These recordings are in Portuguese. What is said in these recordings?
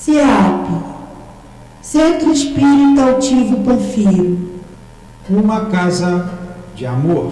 CIAP, Centro Espírita Altivo Panfiro. Uma casa de amor.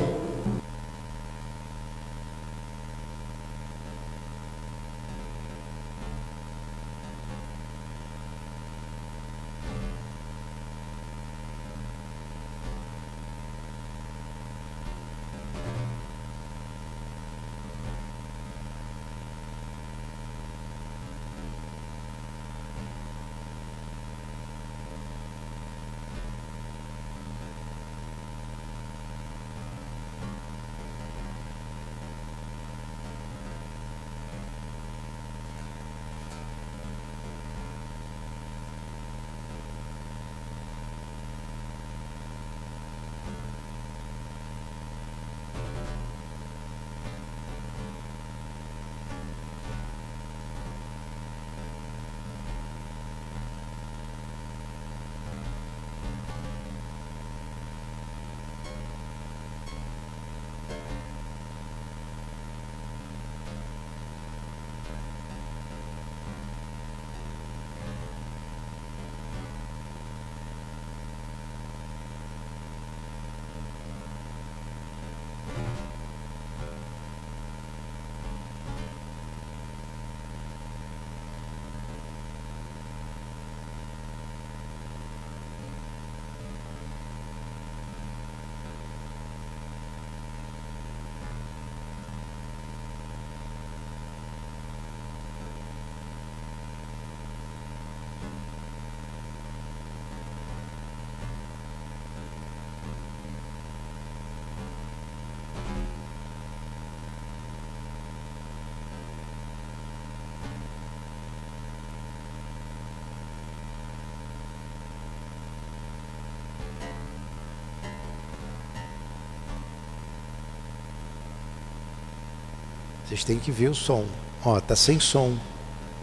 Vocês têm que ver o som. Ó, tá sem som.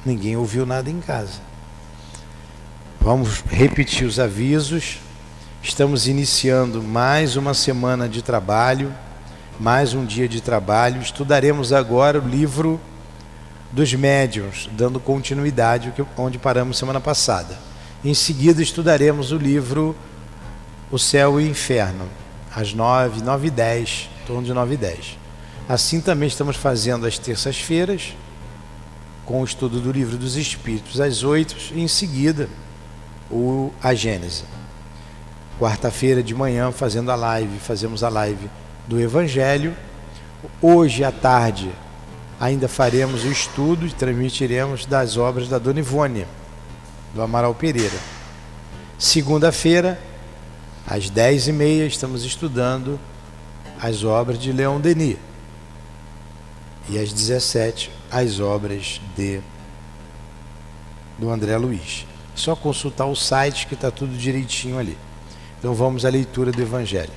Ninguém ouviu nada em casa. Vamos repetir os avisos. Estamos iniciando mais uma semana de trabalho, mais um dia de trabalho. Estudaremos agora o livro dos médiuns, dando continuidade onde paramos semana passada. Em seguida estudaremos o livro O Céu e o Inferno, às 9h10, em torno de 9h10. Assim também estamos fazendo às terças-feiras, com o estudo do Livro dos Espíritos, às 8h, e em seguida a Gênese. Quarta-feira de manhã fazemos a live do Evangelho. Hoje à tarde ainda faremos o estudo e transmitiremos das obras da Dona Ivone, do Amaral Pereira. Segunda-feira, às 10h30, estamos estudando as obras de Leon Denis. E às 17h, as obras do André Luiz. Só consultar o site que está tudo direitinho ali. Então vamos à leitura do Evangelho.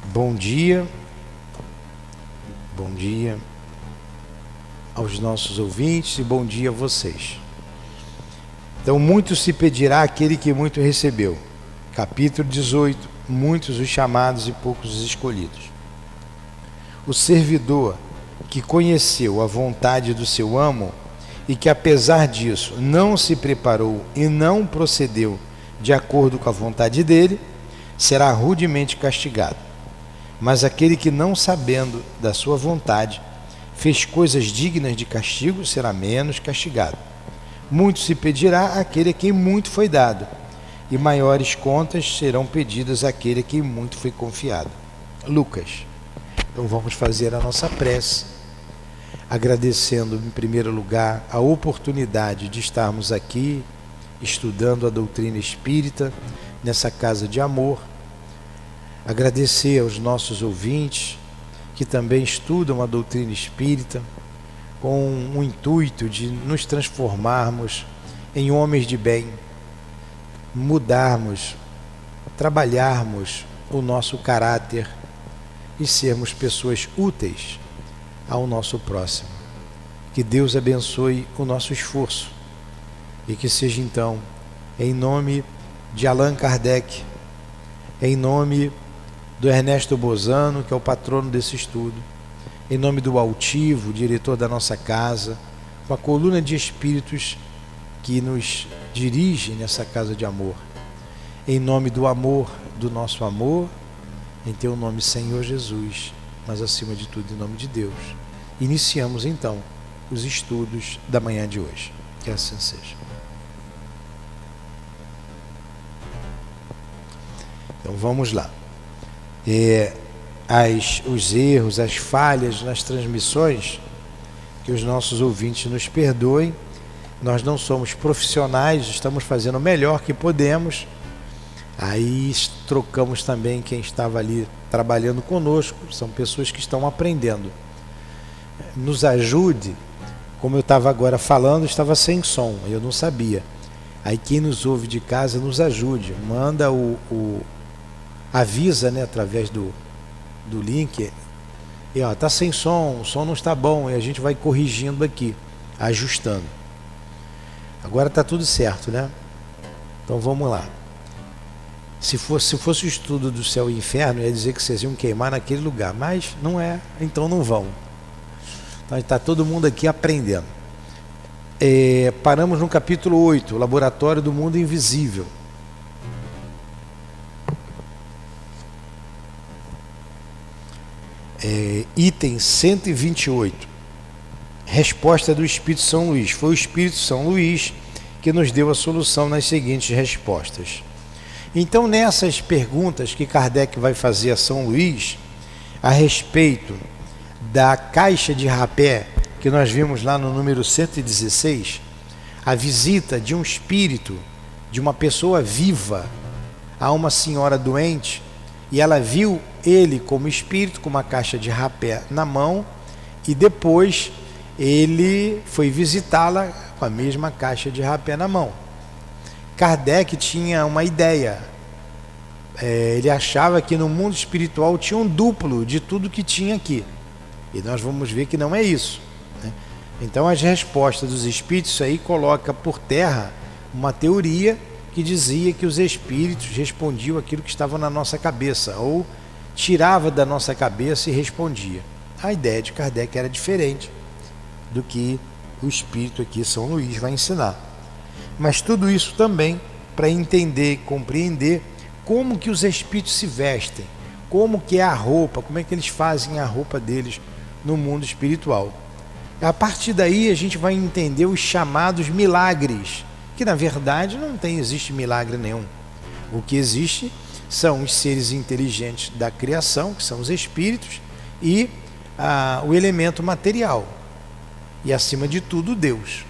Bom dia aos nossos ouvintes e bom dia a vocês. Então, muito se pedirá àquele que muito recebeu. Capítulo 18, muitos os chamados e poucos os escolhidos. O servidor que conheceu a vontade do seu amo e que apesar disso não se preparou e não procedeu de acordo com a vontade dele, será rudemente castigado. Mas aquele que não sabendo da sua vontade fez coisas dignas de castigo, será menos castigado. Muito se pedirá àquele a quem muito foi dado, e maiores contas serão pedidas àquele a quem muito foi confiado. Lucas. Então vamos fazer a nossa prece, agradecendo em primeiro lugar a oportunidade de estarmos aqui estudando a doutrina espírita nessa casa de amor. Agradecer aos nossos ouvintes que também estudam a doutrina espírita com o intuito de nos transformarmos em homens de bem, mudarmos, trabalharmos o nosso caráter e sermos pessoas úteis ao nosso próximo. Que Deus abençoe o nosso esforço e que seja então, em nome de Allan Kardec, em nome do Ernesto Bozano, que é o patrono desse estudo, em nome do altivo, diretor da nossa casa, com a coluna de espíritos que nos dirige nessa casa de amor. Em nome do amor, do nosso amor, em teu nome, Senhor Jesus, mas acima de tudo em nome de Deus. Iniciamos então os estudos da manhã de hoje. Que assim seja. Então vamos lá. Os erros, as falhas nas transmissões, que os nossos ouvintes nos perdoem. Nós não somos profissionais, estamos fazendo o melhor que podemos. Aí trocamos também quem estava ali trabalhando conosco, são pessoas que estão aprendendo. Nos ajude, como eu estava agora falando, estava sem som, eu não sabia. Aí quem nos ouve de casa nos ajude, manda avisa, né, através do link, e ó, tá sem som, o som não está bom, e a gente vai corrigindo aqui, ajustando. Agora está tudo certo, né? Então vamos lá. Se fosse o estudo do céu e inferno, ia dizer que vocês iam queimar naquele lugar, mas não é, então não vão. Então está todo mundo aqui aprendendo. Paramos no capítulo 8, Laboratório do Mundo Invisível. Item 128. Resposta do Espírito São Luís. Foi o Espírito São Luís que nos deu a solução nas seguintes respostas. Então, nessas perguntas que Kardec vai fazer a São Luís, a respeito da caixa de rapé, que nós vimos lá no número 116, a visita de um espírito, de uma pessoa viva, a uma senhora doente, e ela viu ele como espírito, com uma caixa de rapé na mão, e depois ele foi visitá-la com a mesma caixa de rapé na mão. Kardec tinha uma ideia, ele achava que no mundo espiritual tinha um duplo de tudo que tinha aqui, e nós vamos ver que não é isso, né? Então as respostas dos espíritos aí coloca por terra uma teoria que dizia que os espíritos respondiam aquilo que estava na nossa cabeça, ou tirava da nossa cabeça e respondia. A ideia de Kardec era diferente do que o espírito aqui, São Luís, vai ensinar. Mas tudo isso também para entender e compreender como que os espíritos se vestem, como que é a roupa, como é que eles fazem a roupa deles no mundo espiritual. A partir daí a gente vai entender os chamados milagres, que na verdade não existe milagre nenhum. O que existe são os seres inteligentes da criação, que são os espíritos, e o elemento material, e acima de tudo Deus.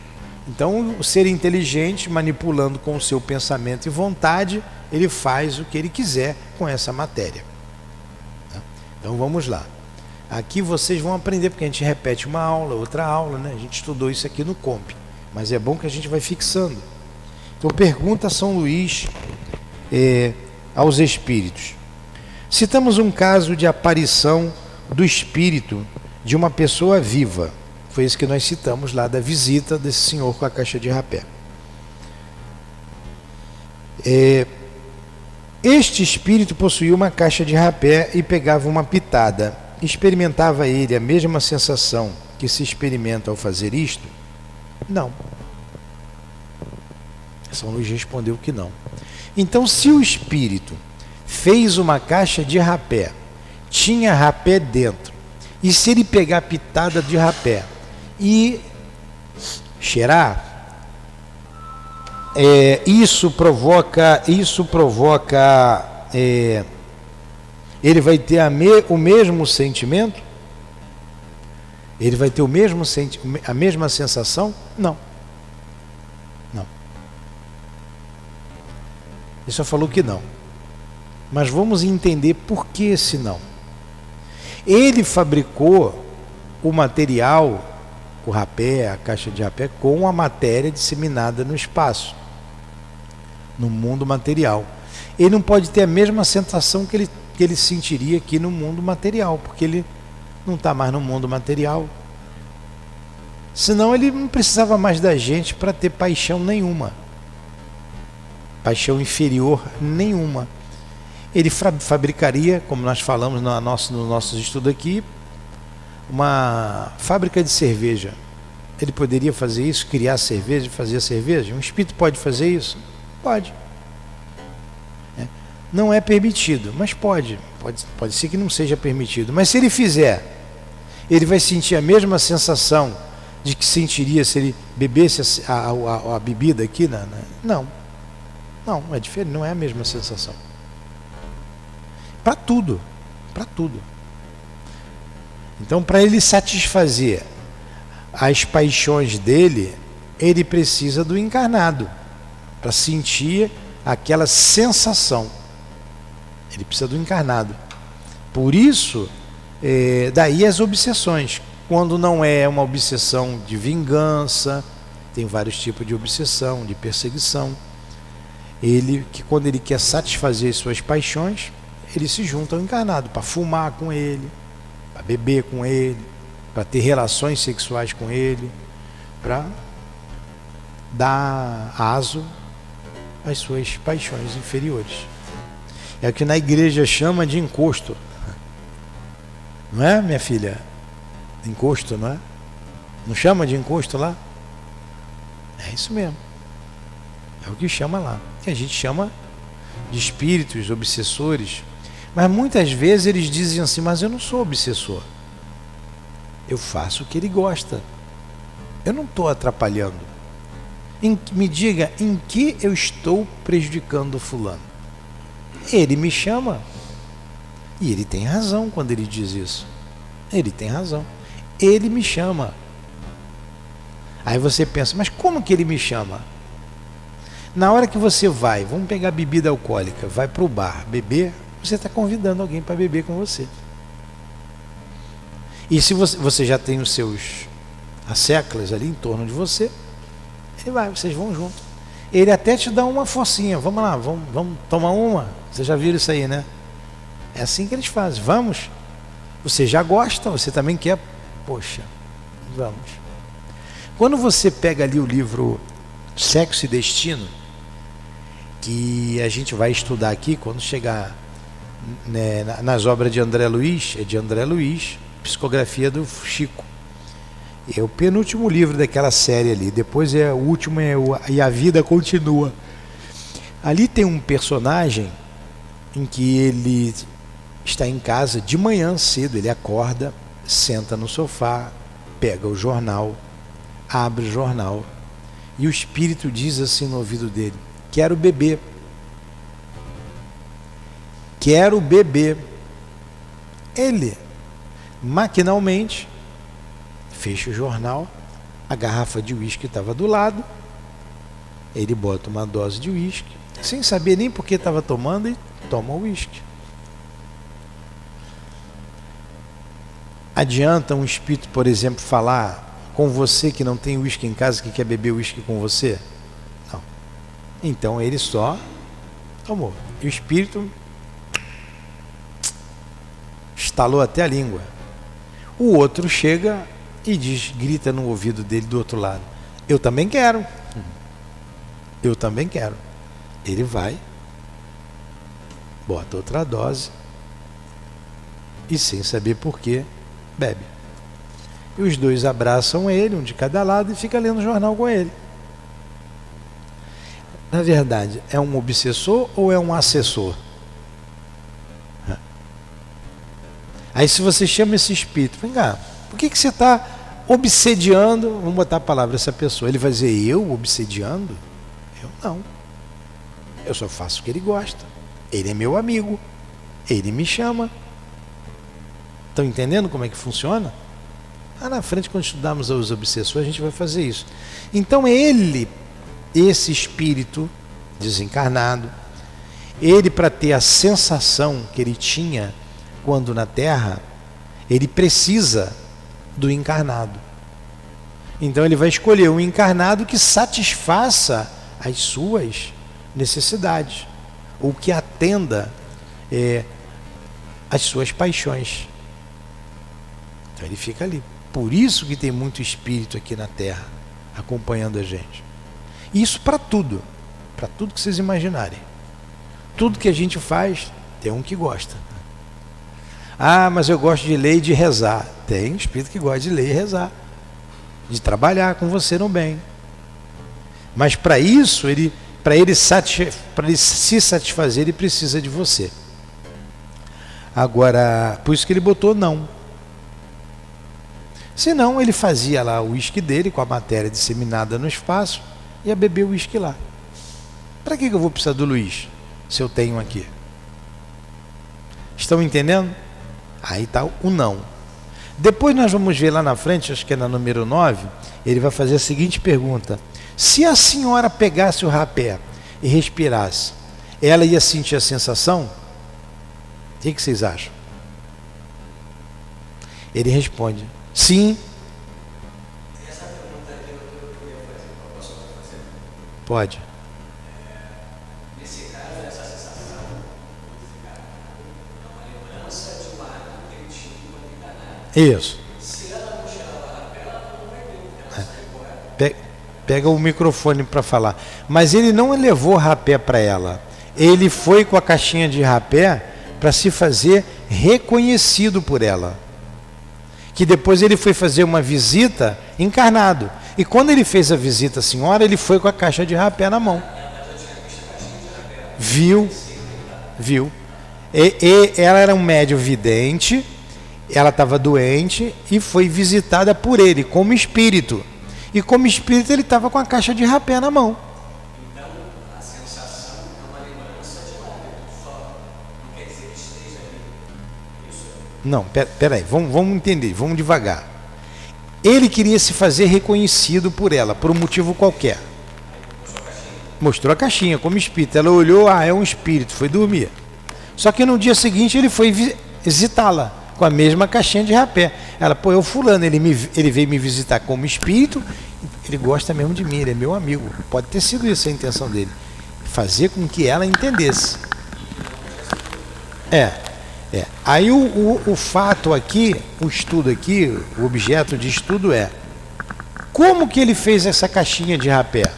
Então o ser inteligente, manipulando com o seu pensamento e vontade, ele faz o que ele quiser com essa matéria. Então vamos lá. Aqui vocês vão aprender, porque a gente repete uma aula, outra aula, né? A gente estudou isso aqui no Comp, mas é bom que a gente vai fixando. Então pergunta São Luís aos espíritos. Citamos um caso de aparição do espírito de uma pessoa viva. Foi isso que nós citamos lá, da visita desse senhor com a caixa de rapé. Este espírito possuía uma caixa de rapé e pegava uma pitada. Experimentava ele a mesma sensação que se experimenta ao fazer isto? Não. São Luís respondeu que não. Então, se o espírito fez uma caixa de rapé, tinha rapé dentro, e se ele pegar pitada de rapé e cheirar, isso provoca ele vai ter o mesmo sentimento? Ele vai ter a mesma sensação? Não. Não. Ele só falou que não. Mas vamos entender por que esse não. Ele fabricou o material, o rapé, a caixa de rapé, com a matéria disseminada no espaço, no mundo material. Ele não pode ter a mesma sensação que ele sentiria aqui no mundo material, porque ele não está mais no mundo material. Senão ele não precisava mais da gente para ter paixão nenhuma, paixão inferior nenhuma. Ele fabricaria, como nós falamos no nosso estudo aqui, uma fábrica de cerveja, ele poderia fazer isso, criar cerveja, fazer cerveja? Um espírito pode fazer isso? Pode. Não é permitido, mas pode ser que não seja permitido. Mas se ele fizer, ele vai sentir a mesma sensação de que sentiria se ele bebesse a bebida aqui? Não, é diferente, não é a mesma sensação. Para tudo. Então, para ele satisfazer as paixões dele, ele precisa do encarnado, para sentir aquela sensação. Ele precisa do encarnado. Por isso, daí as obsessões. Quando não é uma obsessão de vingança, tem vários tipos de obsessão, de perseguição. Quando ele quer satisfazer as suas paixões, ele se junta ao encarnado para fumar com ele, para beber com ele, para ter relações sexuais com ele, para dar aso às suas paixões inferiores. É o que na igreja chama de encosto. Não é, minha filha? Encosto, não é? Não chama de encosto lá? É isso mesmo. É o que chama lá. Que a gente chama de espíritos obsessores. Mas muitas vezes eles dizem assim: mas eu não sou obsessor. Eu faço o que ele gosta. Eu não estou atrapalhando. Me diga em que eu estou prejudicando o fulano. Ele me chama. E ele tem razão quando ele diz isso. Ele tem razão. Ele me chama. Aí você pensa: mas como que ele me chama? Na hora que você vai, vamos pegar bebida alcoólica, vai para o bar beber, você está convidando alguém para beber com você. E se você já tem as séculas ali em torno de você, ele vai, vocês vão junto. Ele até te dá uma forcinha: vamos lá, vamos tomar uma. Vocês já viram isso aí, né? É assim que eles fazem. Vamos. Você já gosta, você também quer. Poxa, vamos. Quando você pega ali o livro Sexo e Destino, que a gente vai estudar aqui quando chegar, né, nas obras de André Luiz, psicografia do Chico. É o penúltimo livro daquela série ali. Depois o último E a Vida Continua. Ali tem um personagem em que ele está em casa de manhã cedo, ele acorda, senta no sofá, pega o jornal, abre o jornal e o espírito diz assim no ouvido dele: quero beber. Quero beber. Ele, maquinalmente, fecha o jornal, a garrafa de uísque estava do lado, ele bota uma dose de uísque, sem saber nem por que estava tomando, e toma o uísque. Adianta um espírito, por exemplo, falar com você que não tem uísque em casa, que quer beber uísque com você? Não. Então ele só tomou. E o espírito estalou até a língua. O outro chega e grita no ouvido dele do outro lado: eu também quero. Eu também quero. Ele vai, bota outra dose e, sem saber porquê, bebe. E os dois abraçam ele, um de cada lado, e fica lendo o jornal com ele. Na verdade, é um obsessor ou é um assessor? Aí se você chama esse espírito: vem cá, por que você está obsediando, vamos botar a palavra, essa pessoa? Ele vai dizer: eu obsediando? Eu não. Eu só faço o que ele gosta. Ele é meu amigo. Ele me chama. Estão entendendo como é que funciona? Lá na frente, quando estudarmos os obsessores, a gente vai fazer isso. Então ele, esse espírito desencarnado, ele, para ter a sensação que ele tinha quando na Terra, ele precisa do encarnado. Então ele vai escolher um encarnado que satisfaça as suas necessidades, ou que atenda as suas paixões. Então ele fica ali. Por isso que tem muito espírito aqui na Terra acompanhando a gente. Isso para tudo que vocês imaginarem. Tudo que a gente faz, tem um que gosta. Ah, mas eu gosto de ler e de rezar. Tem espírito que gosta de ler e rezar, de trabalhar com você no bem. Mas para isso, para ele se satisfazer, ele precisa de você. Agora, por isso que ele botou não. Senão ele fazia lá o uísque dele com a matéria disseminada no espaço e ia beber o uísque lá. Para que eu vou precisar do Luiz, se eu tenho aqui? Estão entendendo? Aí está o não. Depois nós vamos ver lá na frente, acho que é na número 9, ele vai fazer a seguinte pergunta: se a senhora pegasse o rapé e respirasse, ela ia sentir a sensação? O que vocês acham? Ele responde: sim. Essa pergunta aqui eu queria fazer, eu posso fazer? Pode. Nesse caso, essa sensação é uma lembrança de um ato que ele tinha enquanto enganado. Isso. Se ela não cheirar a rapé, ela não vai ter, porque ela sai correndo. Pega o microfone para falar. Mas ele não levou rapé para ela. Ele foi com a caixinha de rapé para se fazer reconhecido por ela. Que depois ele foi fazer uma visita encarnado. E quando ele fez a visita à senhora, ele foi com a caixa de rapé na mão. Viu? Ela era um médium vidente, ela estava doente e foi visitada por ele como espírito. E como espírito ele estava com a caixa de rapé na mão. Então, a sensação é uma lembrança de um hábito só. Não quer dizer que esteja ali. Isso é. Não, peraí, vamos entender, vamos devagar. Ele queria se fazer reconhecido por ela, por um motivo qualquer. Mostrou a caixinha como espírito. Ela olhou, é um espírito, foi dormir. Só que no dia seguinte ele foi visitá-la com a mesma caixinha de rapé. Ela, é o fulano, ele veio me visitar como espírito, ele gosta mesmo de mim, ele é meu amigo. Pode ter sido isso a intenção dele. Fazer com que ela entendesse. Aí o fato aqui, o estudo aqui, o objeto de estudo é: como que ele fez essa caixinha de rapé?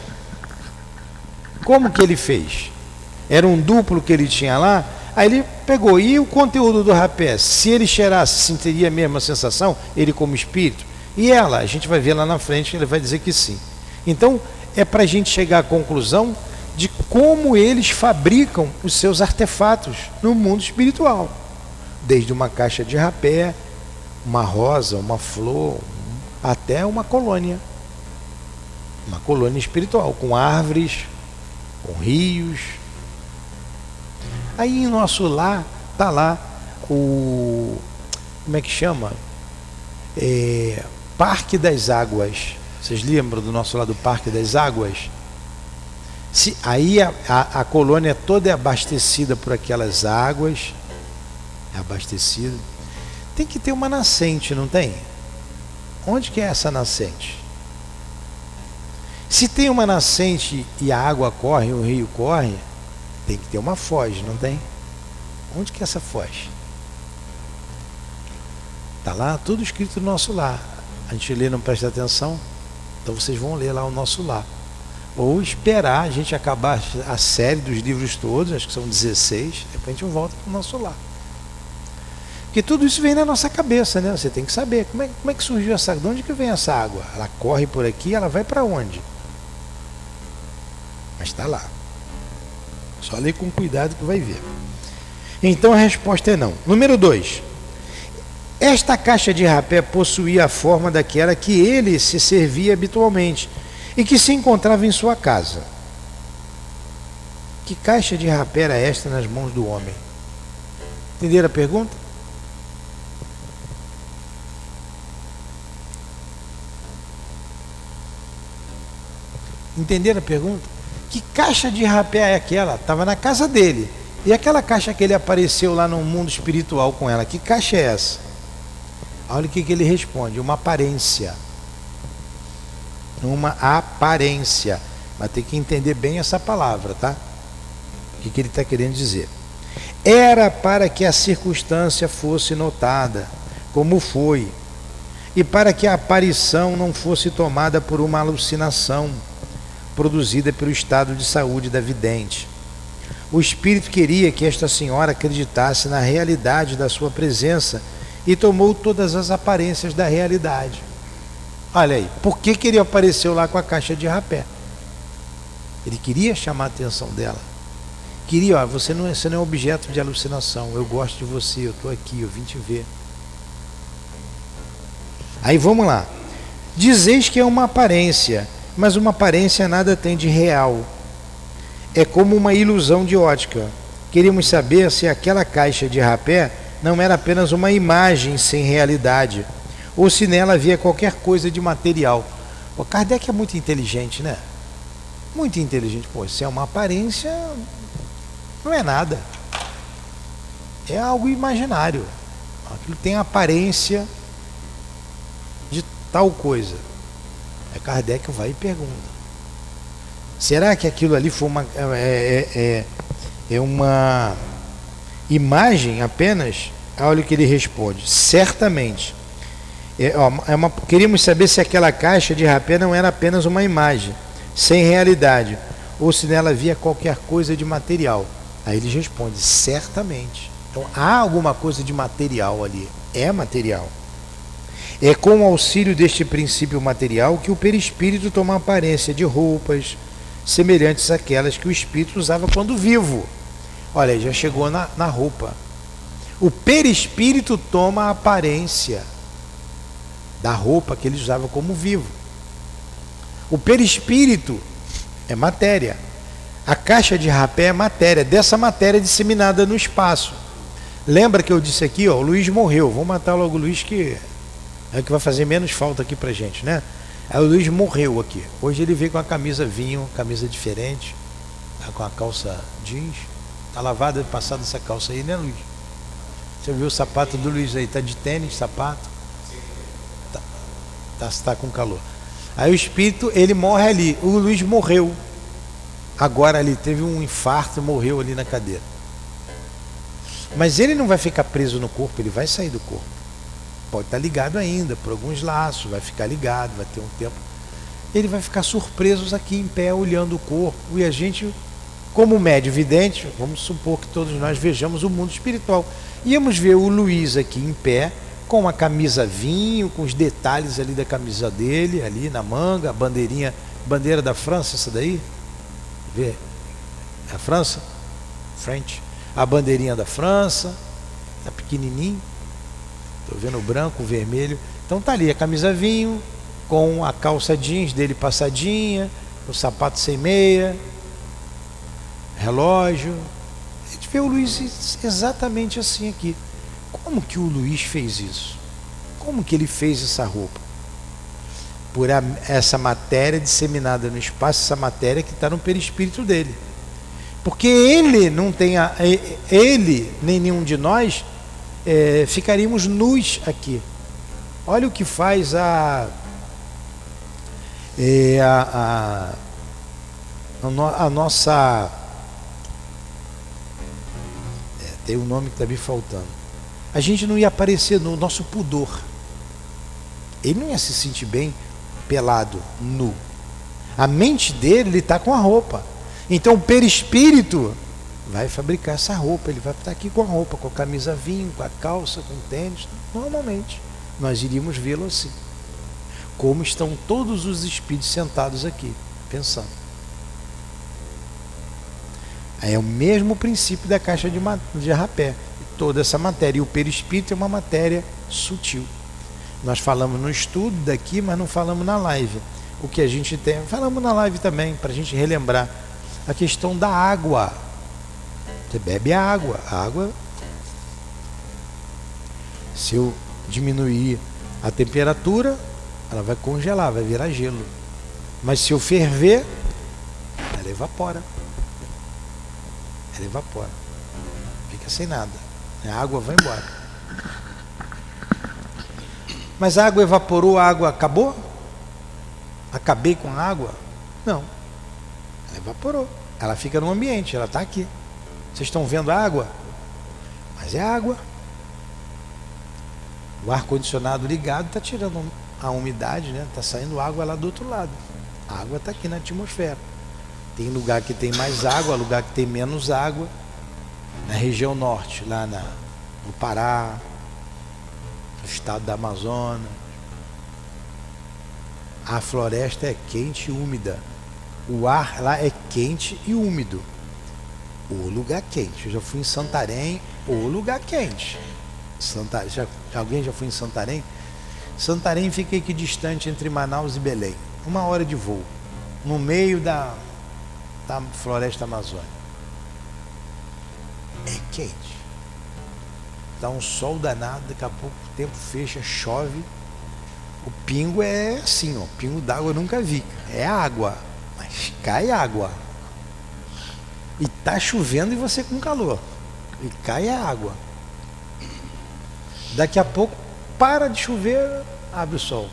Como que ele fez? Era um duplo que ele tinha lá, aí ele pegou, e o conteúdo do rapé? Se ele cheirasse, sentiria a mesma sensação, ele como espírito? E ela, a gente vai ver lá na frente, ele vai dizer que sim. Então, é para a gente chegar à conclusão de como eles fabricam os seus artefatos no mundo espiritual. Desde uma caixa de rapé, uma rosa, uma flor, até uma colônia. Uma colônia espiritual, com árvores, com rios. Aí em nosso lar, está lá o... como é que chama? Parque das Águas. Vocês lembram do nosso lado do Parque das Águas? Aí a colônia toda é abastecida por aquelas águas. É abastecida. Tem que ter uma nascente, não tem? Onde que é essa nascente? Se tem uma nascente e a água corre, o rio corre, tem que ter uma foz, não tem? Onde que é essa foz? Está lá tudo escrito no nosso lar. A gente lê, não presta atenção, então vocês vão ler lá o nosso lar. Ou esperar a gente acabar a série dos livros todos, acho que são 16, depois a gente volta para o nosso lar. Porque tudo isso vem na nossa cabeça, né? Você tem que saber como é que surgiu essa água, de onde que vem essa água? Ela corre por aqui, ela vai para onde? Mas está lá. Só ler com cuidado que vai ver. Então a resposta é não. Número 2. Esta caixa de rapé possuía a forma daquela que ele se servia habitualmente e que se encontrava em sua casa. Que caixa de rapé era esta nas mãos do homem? Entenderam a pergunta? Entenderam a pergunta? Que caixa de rapé é aquela? Estava na casa dele. E aquela caixa que ele apareceu lá no mundo espiritual com ela, que caixa é essa? Olha o que ele responde: uma aparência. Uma aparência. Mas tem que entender bem essa palavra, tá? O que ele está querendo dizer? Era para que a circunstância fosse notada, como foi, e para que a aparição não fosse tomada por uma alucinação produzida pelo estado de saúde da vidente. O Espírito queria que esta senhora acreditasse na realidade da sua presença e tomou todas as aparências da realidade. Olha aí, por que ele apareceu lá com a caixa de rapé? Ele queria chamar a atenção dela. Queria, ó, você não é objeto de alucinação, eu gosto de você, eu estou aqui, eu vim te ver. Aí vamos lá. Dizeis que é uma aparência, mas uma aparência nada tem de real. É como uma ilusão de ótica. Queríamos saber se aquela caixa de rapé não era apenas uma imagem sem realidade, ou se nela havia qualquer coisa de material. O Kardec é muito inteligente, né? Muito inteligente. Pô, se é uma aparência, não é nada. É algo imaginário. Aquilo tem a aparência de tal coisa. Aí Kardec vai e pergunta: será que aquilo ali foi uma imagem apenas? Olha o que ele responde: certamente. Queríamos saber se aquela caixa de rapé não era apenas uma imagem sem realidade, ou se nela havia qualquer coisa de material. Aí ele responde: certamente. Então há alguma coisa de material ali. É material. É com o auxílio deste princípio material que o perispírito toma a aparência de roupas semelhantes àquelas que o espírito usava quando vivo. Olha, já chegou na roupa. O perispírito toma a aparência da roupa que ele usava como vivo. O perispírito é matéria. A caixa de rapé é matéria, dessa matéria disseminada no espaço. Lembra que eu disse aqui, ó, o Luiz morreu. Vamos matar logo o Luiz, que é o que vai fazer menos falta aqui pra gente, né? Aí o Luiz morreu aqui. Hoje ele veio com a camisa vinho, camisa diferente, tá com a calça jeans. Tá lavada, passada essa calça aí, né, Luiz? Você viu o sapato do Luiz aí? Tá de tênis, sapato? Tá com calor. Aí o espírito, ele morre ali. O Luiz morreu. Agora ali, teve um infarto e morreu ali na cadeira. Mas ele não vai ficar preso no corpo, ele vai sair do corpo. Pode estar ligado ainda por alguns laços, vai ficar ligado, vai ter um tempo. Ele vai ficar surpreso aqui em pé, olhando o corpo. E a gente, como médio vidente, vamos supor que todos nós vejamos o mundo espiritual. Íamos ver o Luiz aqui em pé, com a camisa vinho, com os detalhes ali da camisa dele, ali na manga, a bandeirinha, bandeira da França, essa daí? Vê? A França? French. A bandeirinha da França, tá pequenininho. Estou vendo o branco, o vermelho. Então tá ali a camisa vinho, com a calça jeans dele passadinha, o sapato sem meia, relógio. A gente vê o Luiz exatamente assim aqui. Como que o Luiz fez isso? Como que ele fez essa roupa? Por essa matéria disseminada no espaço, essa matéria que está no perispírito dele. Porque ele não tem, ele nem nenhum de nós ficaríamos nus aqui. Olha o que faz a nossa, tem um nome que está me faltando. A gente não ia aparecer no nosso pudor. Ele não ia se sentir bem pelado, nu. A mente dele, ele está com a roupa. Então o perispírito vai fabricar essa roupa. Ele vai estar aqui com a roupa, com a camisa vinho, com a calça, com o tênis. Normalmente nós iríamos vê-lo assim. Como estão todos os espíritos sentados aqui, pensando. Aí é o mesmo princípio da caixa de rapé. Toda essa matéria. E o perispírito é uma matéria sutil. Nós falamos no estudo daqui, mas não falamos na live. O que a gente tem, falamos na live também, para a gente relembrar. A questão da água. Você bebe a água. Se eu diminuir a temperatura, ela vai congelar, vai virar gelo. Mas se eu ferver, ela evapora. Fica sem nada. A água vai embora. Mas a água evaporou, a água acabou? Acabei com a água? Não. Ela evaporou. Ela fica no ambiente, ela está aqui. Vocês estão vendo a água? Mas é água. O ar-condicionado ligado está tirando a umidade, né? Está saindo água lá do outro lado. A água está aqui na atmosfera. Tem lugar que tem mais água, lugar que tem menos água. Na região norte, lá no Pará, no estado da Amazônia, a floresta é quente e úmida. O ar lá é quente e úmido. O lugar quente. Eu já fui em Santarém, o lugar quente. Alguém já foi em Santarém? Santarém fica aqui distante entre Manaus e Belém. 1 hora de voo. No meio da floresta amazônica. É quente. Dá um sol danado, daqui a pouco o tempo fecha, chove. O pingo é assim, ó. Pingo d'água eu nunca vi. É água. Mas cai água. E tá chovendo e você com calor. E cai a água. Daqui a pouco para de chover, abre o sol.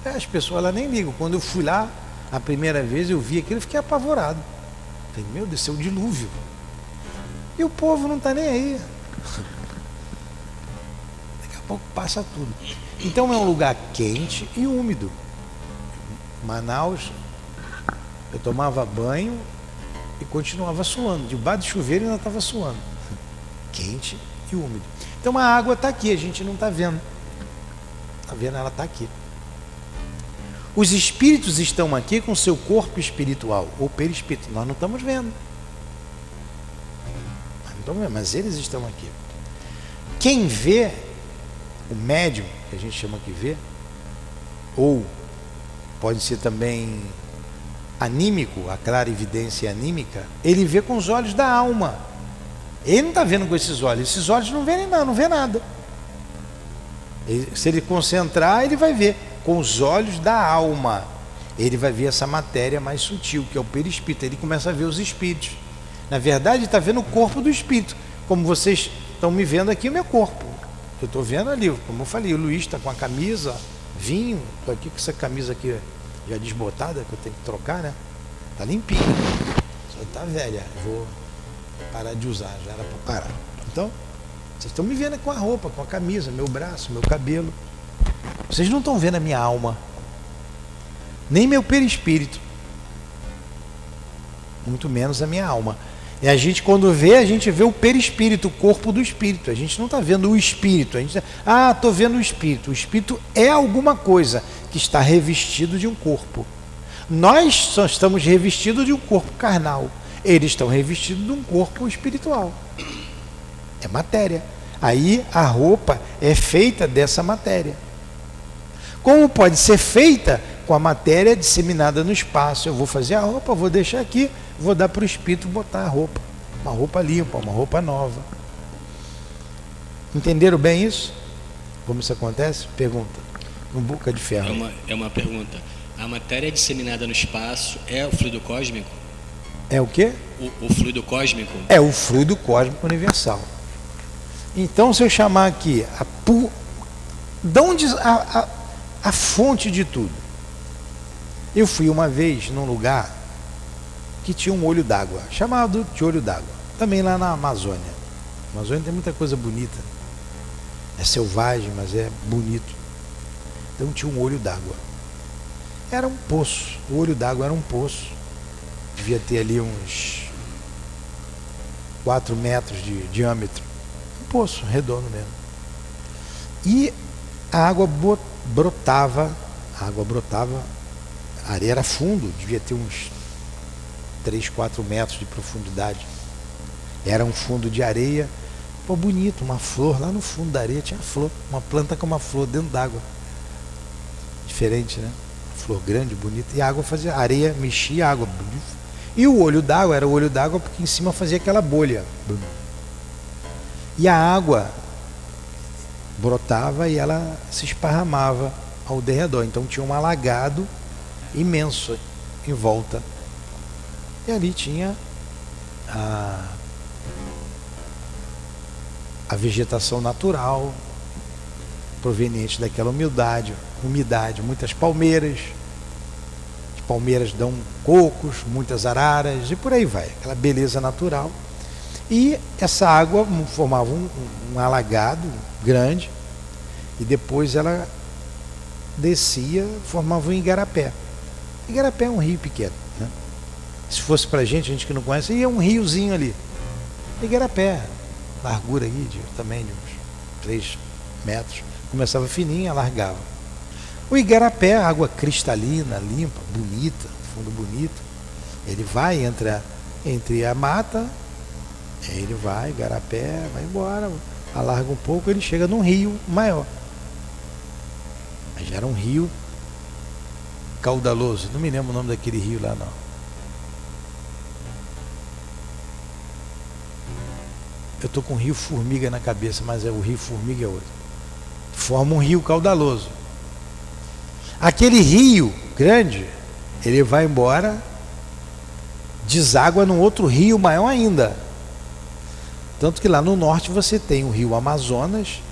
As pessoas lá nem ligam. Quando eu fui lá a primeira vez, eu vi aquilo e fiquei apavorado. Falei, meu Deus, é o dilúvio. E o povo não está nem aí. Daqui a pouco passa tudo. Então é um lugar quente e úmido. Manaus, eu tomava banho e continuava suando. Debaixo de chuveiro ainda estava suando. Quente e úmido. Então a água está aqui, a gente não está vendo. Está vendo? Ela está aqui. Os espíritos estão aqui com seu corpo espiritual, ou perispírito. Nós não estamos vendo. Mas eles estão aqui. Quem vê, o médium, que a gente chama que vê, ou pode ser também anímico, a clarividência anímica, ele vê com os olhos da alma. Ele não está vendo com esses olhos não veem nada, não vê nada. Se ele concentrar, ele vai ver com os olhos da alma. Ele vai ver essa matéria mais sutil, que é o perispírito. Ele começa a ver os espíritos. Na verdade, ele está vendo o corpo do espírito. Como vocês estão me vendo aqui, o meu corpo. Eu estou vendo ali, como eu falei, o Luiz está com a camisa, vinho. Estou aqui com essa camisa aqui já desbotada, que eu tenho que trocar, né? Está limpinha. Só está velha. Vou parar de usar, já era para parar. Então, vocês estão me vendo com a roupa, com a camisa, meu braço, meu cabelo. Vocês não estão vendo a minha alma, nem meu perispírito, muito menos a minha alma. E a gente, quando vê, a gente vê o perispírito, o corpo do espírito. A gente não está vendo o espírito. A gente estou vendo o espírito. O espírito é alguma coisa que está revestido de um corpo. Nós só estamos revestidos de um corpo carnal. Eles estão revestidos de um corpo espiritual. É matéria. Aí a roupa é feita dessa matéria. Como pode ser feita com a matéria disseminada no espaço? Eu vou fazer a roupa, vou deixar aqui, vou dar para o espírito botar a roupa. Uma roupa limpa, uma roupa nova. Entenderam bem isso? Como isso acontece? Pergunta. No Boca de Ferro. É uma pergunta. A matéria disseminada no espaço é o fluido cósmico? É o quê? O fluido cósmico? É o fluido cósmico universal. Então, se eu chamar aqui de onde a fonte de tudo. Eu fui uma vez num lugar que tinha um olho d'água, chamado de olho d'água, também lá na Amazônia. A Amazônia tem muita coisa bonita. É selvagem, mas é bonito. Então tinha um olho d'água. Era um poço. O olho d'água era um poço. Devia ter ali uns 4 metros de diâmetro. Um poço redondo mesmo. E a água brotava, a areia era fundo, devia ter uns 3, 4 metros de profundidade. Era um fundo de areia, bonito, uma flor lá no fundo da areia, tinha flor, uma planta com uma flor dentro d'água. Diferente, né? Flor grande, bonita, e a água fazia, a areia mexia a água. E o olho d'água era o olho d'água porque em cima fazia aquela bolha. E a água brotava e ela se esparramava ao derredor. Então tinha um alagado imenso em volta. E ali tinha a vegetação natural proveniente daquela umidade, muitas palmeiras. As palmeiras dão cocos, muitas araras e por aí vai, aquela beleza natural. E essa água formava um alagado grande e depois ela descia, formava um igarapé. Igarapé é um rio pequeno, né? Se fosse pra gente que não conhece, ia um riozinho ali. Igarapé, largura aí também de uns 3 metros. Começava fininha, largava. O Igarapé, água cristalina, limpa, bonita, fundo bonito. Ele vai entre a mata, ele vai, Igarapé, vai embora, alarga um pouco, ele chega num rio maior. Mas já era um rio caudaloso, não me lembro o nome daquele rio lá não. Eu estou com o rio Formiga na cabeça, mas o rio Formiga é outro. Forma um rio caudaloso. Aquele rio grande, ele vai embora, deságua num outro rio maior ainda. Tanto que lá no norte você tem o rio Amazonas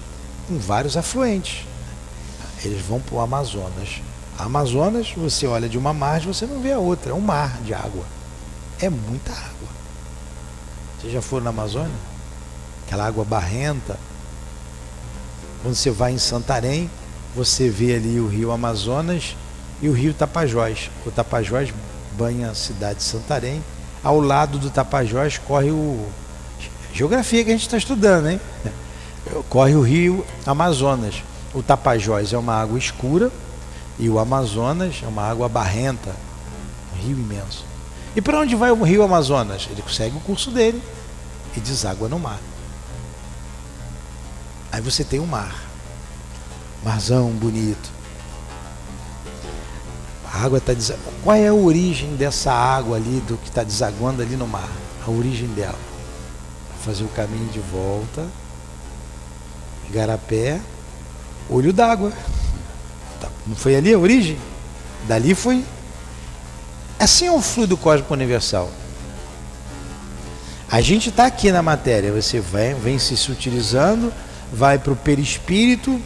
com vários afluentes. Eles vão para o Amazonas. Amazonas, você olha de uma margem, você não vê a outra, é um mar de água. É muita água. Vocês já foram na Amazônia? Aquela água barrenta. Quando você vai em Santarém, você vê ali o rio Amazonas e o rio Tapajós. O Tapajós banha a cidade de Santarém. Ao lado do Tapajós corre o... Geografia que a gente está estudando, hein? Corre o rio Amazonas. O Tapajós é uma água escura e o Amazonas é uma água barrenta, um rio imenso. E para onde vai o rio Amazonas? Ele segue o curso dele e deságua no mar. Aí você tem o mar, marzão bonito. A água está desaguando. Qual é a origem dessa água ali, do que está desaguando ali no mar? A origem dela. Fazer o caminho de volta, Igarapé, olho d'água. Não foi ali a origem? Dali foi. Assim é o fluido cósmico universal. A gente está aqui na matéria, você vem se utilizando, vai para o perispírito,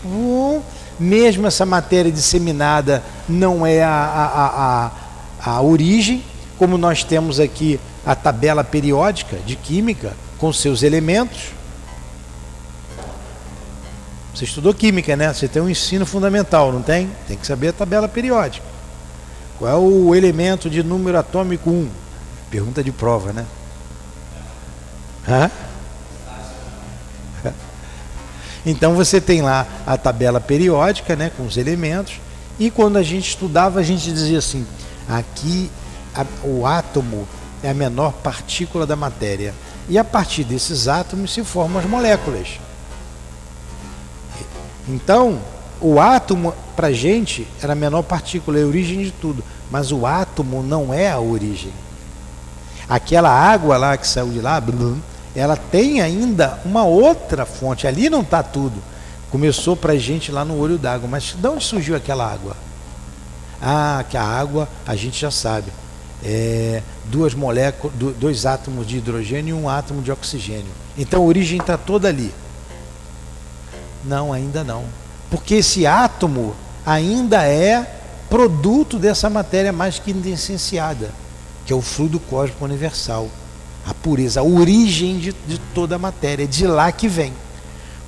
mesmo essa matéria disseminada não é a origem, como nós temos aqui a tabela periódica de química, com seus elementos. Você estudou química, né? Você tem um ensino fundamental, não tem? Tem que saber a tabela periódica. Qual é o elemento de número atômico 1? Pergunta de prova, né? Hã? Então você tem lá a tabela periódica, né, com os elementos. E quando a gente estudava, a gente dizia assim: aqui o átomo é a menor partícula da matéria. E a partir desses átomos se formam as moléculas. Então, o átomo, para a gente, era a menor partícula, é a origem de tudo. Mas o átomo não é a origem. Aquela água lá que saiu de lá, ela tem ainda uma outra fonte. Ali não está tudo. Começou para a gente lá no olho d'água. Mas de onde surgiu aquela água? Ah, que a água, a gente já sabe. Duas moléculas, 2 átomos de hidrogênio e 1 átomo de oxigênio. Então a origem está toda ali. Não, ainda não. Porque esse átomo ainda é produto dessa matéria mais que indescenciada, que é o fluido cósmico universal. A pureza, a origem de toda a matéria, é de lá que vem.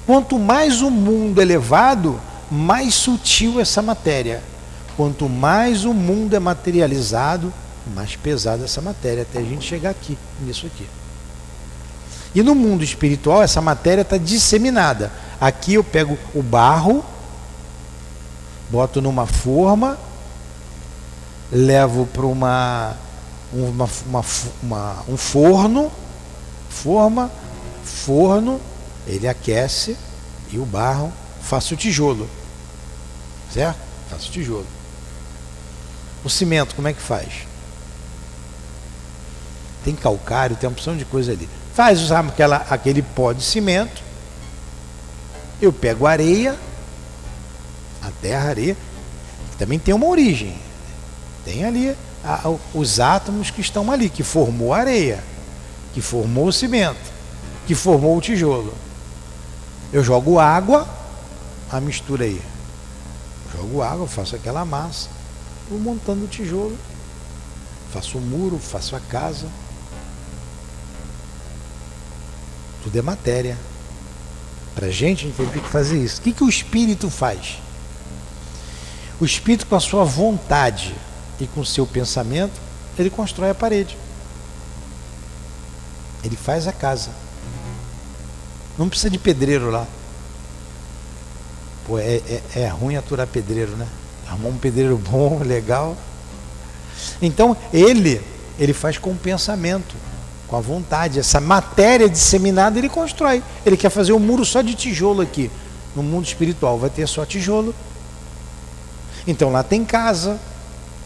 Quanto mais o mundo é elevado, mais sutil essa matéria. Quanto mais o mundo é materializado, mais pesada essa matéria, até a gente chegar aqui, nisso aqui. E no mundo espiritual, essa matéria está disseminada. Aqui eu pego o barro, boto numa forma, levo para um forno, forno, ele aquece e o barro, faço o tijolo, certo? Faço o tijolo. O cimento, como é que faz? Tem calcário, tem uma opção de coisa ali. Faz usar aquele pó de cimento, eu pego areia, a terra, areia, que também tem uma origem. Tem ali os átomos que estão ali, que formou a areia, que formou o cimento, que formou o tijolo. Eu jogo água, a mistura aí. Jogo água, faço aquela massa, vou montando o tijolo, faço o muro, faço a casa. Tudo é matéria. Para a gente tem que fazer isso. O que o espírito faz? O espírito, com a sua vontade e com o seu pensamento, ele constrói a parede. Ele faz a casa. Não precisa de pedreiro lá. Pô, é ruim aturar pedreiro, né? Arrumar um pedreiro bom, legal. Então, ele faz com o pensamento, com a vontade. Essa matéria disseminada ele constrói. Ele quer fazer um muro só de tijolo aqui. No mundo espiritual vai ter só tijolo. Então lá tem casa.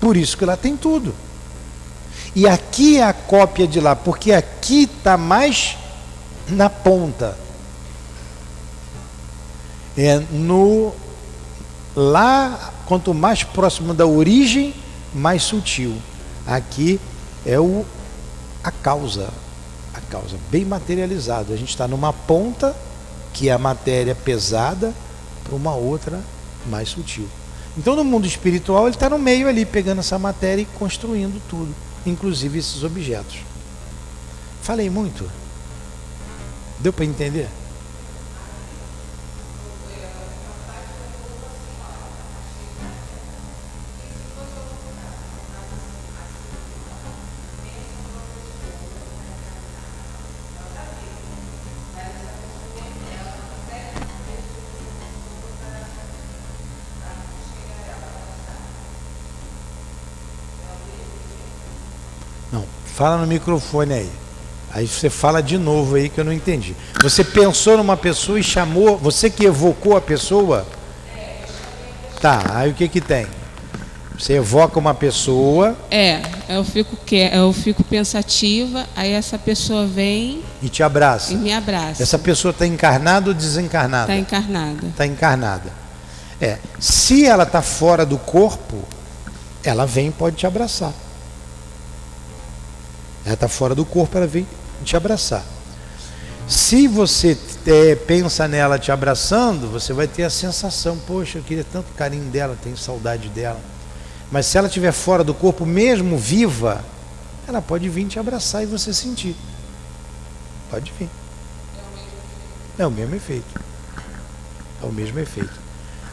Por isso que lá tem tudo. E aqui é a cópia de lá, porque aqui está mais na ponta. Lá, quanto mais próximo da origem, mais sutil. Aqui é a causa, bem materializado. A gente está numa ponta, que é a matéria pesada, para uma outra mais sutil. Então no mundo espiritual ele está no meio ali, pegando essa matéria e construindo tudo, inclusive esses objetos. Falei muito? Deu para entender? Não, fala no microfone aí. Aí você fala de novo aí que eu não entendi. Você pensou numa pessoa e chamou, você que evocou a pessoa? Tá, aí o que que tem? Você evoca uma pessoa. Eu fico pensativa, aí essa pessoa vem e te abraça. E me abraça. Essa pessoa está encarnada ou desencarnada? Está encarnada. Está encarnada. Se ela está fora do corpo, ela vem e pode te abraçar. Ela está fora do corpo, ela vem te abraçar. Se você pensa nela te abraçando, você vai ter a sensação, poxa, eu queria tanto carinho dela, tenho saudade dela. Mas se ela estiver fora do corpo, mesmo viva, ela pode vir te abraçar e você sentir. Pode vir. É o mesmo efeito. É o mesmo efeito.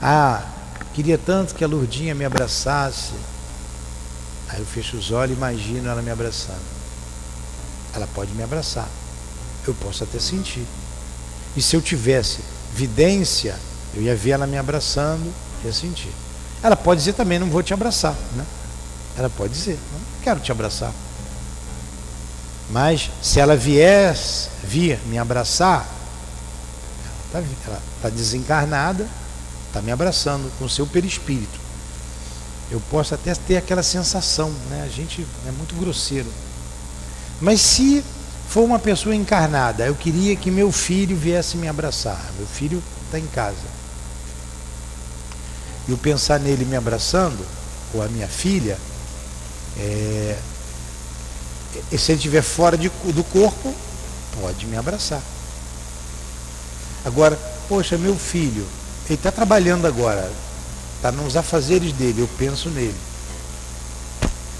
Ah, queria tanto que a Lourdinha me abraçasse. Aí eu fecho os olhos e imagino ela me abraçando. Ela pode me abraçar. Eu posso até sentir. E se eu tivesse vidência, eu ia ver ela me abraçando, ia sentir. Ela pode dizer também, não vou te abraçar, né? Ela pode dizer, não quero te abraçar. Mas se ela vir me abraçar, ela está desencarnada, está me abraçando com o seu perispírito. Eu posso até ter aquela sensação, né? A gente é muito grosseiro. Mas se for uma pessoa encarnada, eu queria que meu filho viesse me abraçar. Meu filho está em casa. E eu pensar nele me abraçando, ou a minha filha, se ele estiver fora do corpo, pode me abraçar. Agora, poxa, meu filho, ele está trabalhando agora, está nos afazeres dele, eu penso nele.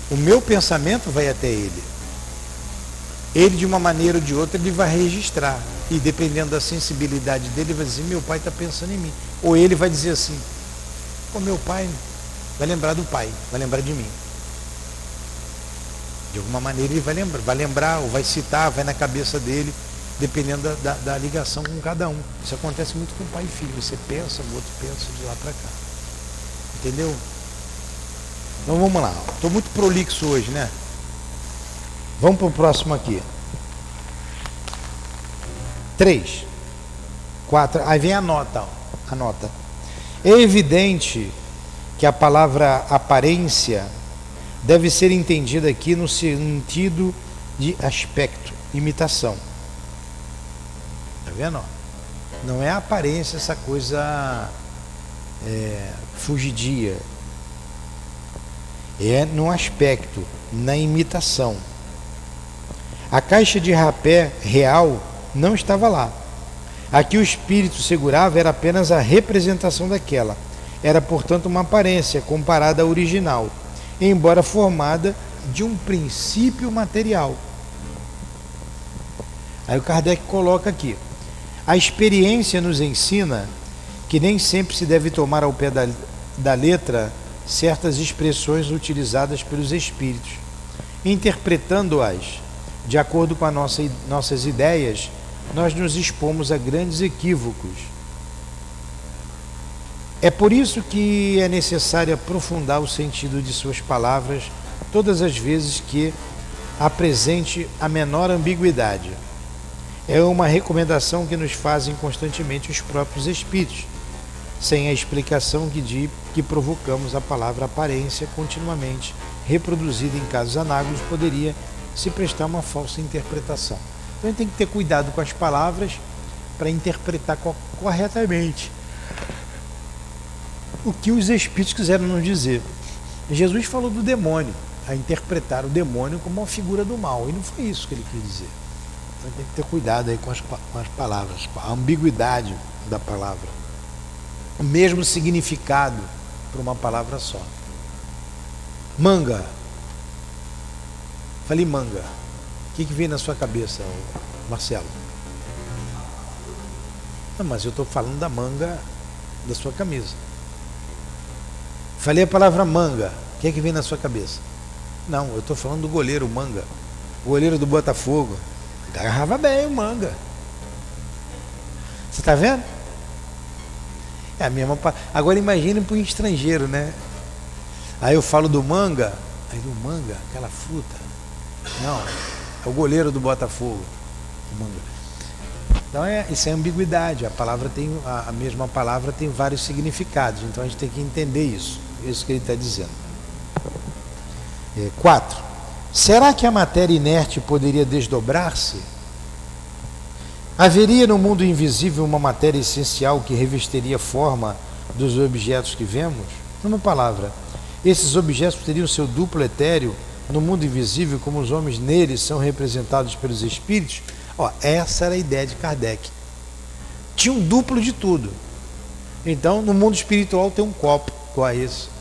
O meu pensamento vai até ele. Ele, de uma maneira ou de outra, ele vai registrar. E dependendo da sensibilidade dele, ele vai dizer, meu pai está pensando em mim. Ou ele vai dizer assim, pô, meu pai vai lembrar do pai, vai lembrar de mim. De alguma maneira ele vai lembrar, ou vai citar, vai na cabeça dele, dependendo da ligação com cada um. Isso acontece muito com pai e filho. Você pensa, o outro pensa de lá para cá. Entendeu? Então vamos lá. Estou muito prolixo hoje, né? Vamos para o próximo aqui. 3, 4, aí vem a nota. A nota. É evidente que a palavra aparência deve ser entendida aqui no sentido de aspecto, imitação. Está vendo? Não é a aparência, essa coisa fugidia. É no aspecto, na imitação. A caixa de rapé real não estava lá. A que o espírito segurava era apenas a representação daquela. Era, portanto, uma aparência comparada à original, embora formada de um princípio material. Aí o Kardec coloca aqui: a experiência nos ensina que nem sempre se deve tomar ao pé da letra certas expressões utilizadas pelos espíritos, interpretando-as de acordo com nossas ideias, nós nos expomos a grandes equívocos. É por isso que é necessário aprofundar o sentido de suas palavras todas as vezes que apresente a menor ambiguidade. É uma recomendação que nos fazem constantemente os próprios espíritos, sem a explicação que provocamos a palavra aparência continuamente reproduzida em casos análogos poderia se prestar uma falsa interpretação. Então a gente tem que ter cuidado com as palavras para interpretar corretamente o que os espíritos quiseram nos dizer. Jesus falou do demônio, a interpretar o demônio como uma figura do mal, e não foi isso que ele quis dizer. Então tem que ter cuidado aí com as palavras, a ambiguidade da palavra, o mesmo significado para uma palavra só. Manga. Falei manga. O que veio na sua cabeça, Marcelo? Não, mas eu estou falando da manga da sua camisa. Falei a palavra manga. O que vem na sua cabeça? Não, eu estou falando do goleiro Manga. O goleiro do Botafogo. Agarrava bem o Manga. Você está vendo? É a mesma. Agora imagine para um estrangeiro, né? Aí eu falo do Manga. Aí do Manga, aquela fruta. Não, é o goleiro do Botafogo. O Manga. Então isso é ambiguidade. A mesma palavra tem vários significados. Então a gente tem que entender isso. Isso que ele está dizendo. 4. Será que a matéria inerte poderia desdobrar-se? Haveria no mundo invisível uma matéria essencial que revestiria a forma dos objetos que vemos? Numa palavra, esses objetos teriam seu duplo etéreo no mundo invisível, como os homens neles são representados pelos espíritos? Essa era a ideia de Kardec. Tinha um duplo de tudo. Então, no mundo espiritual tem um copo igual a esse.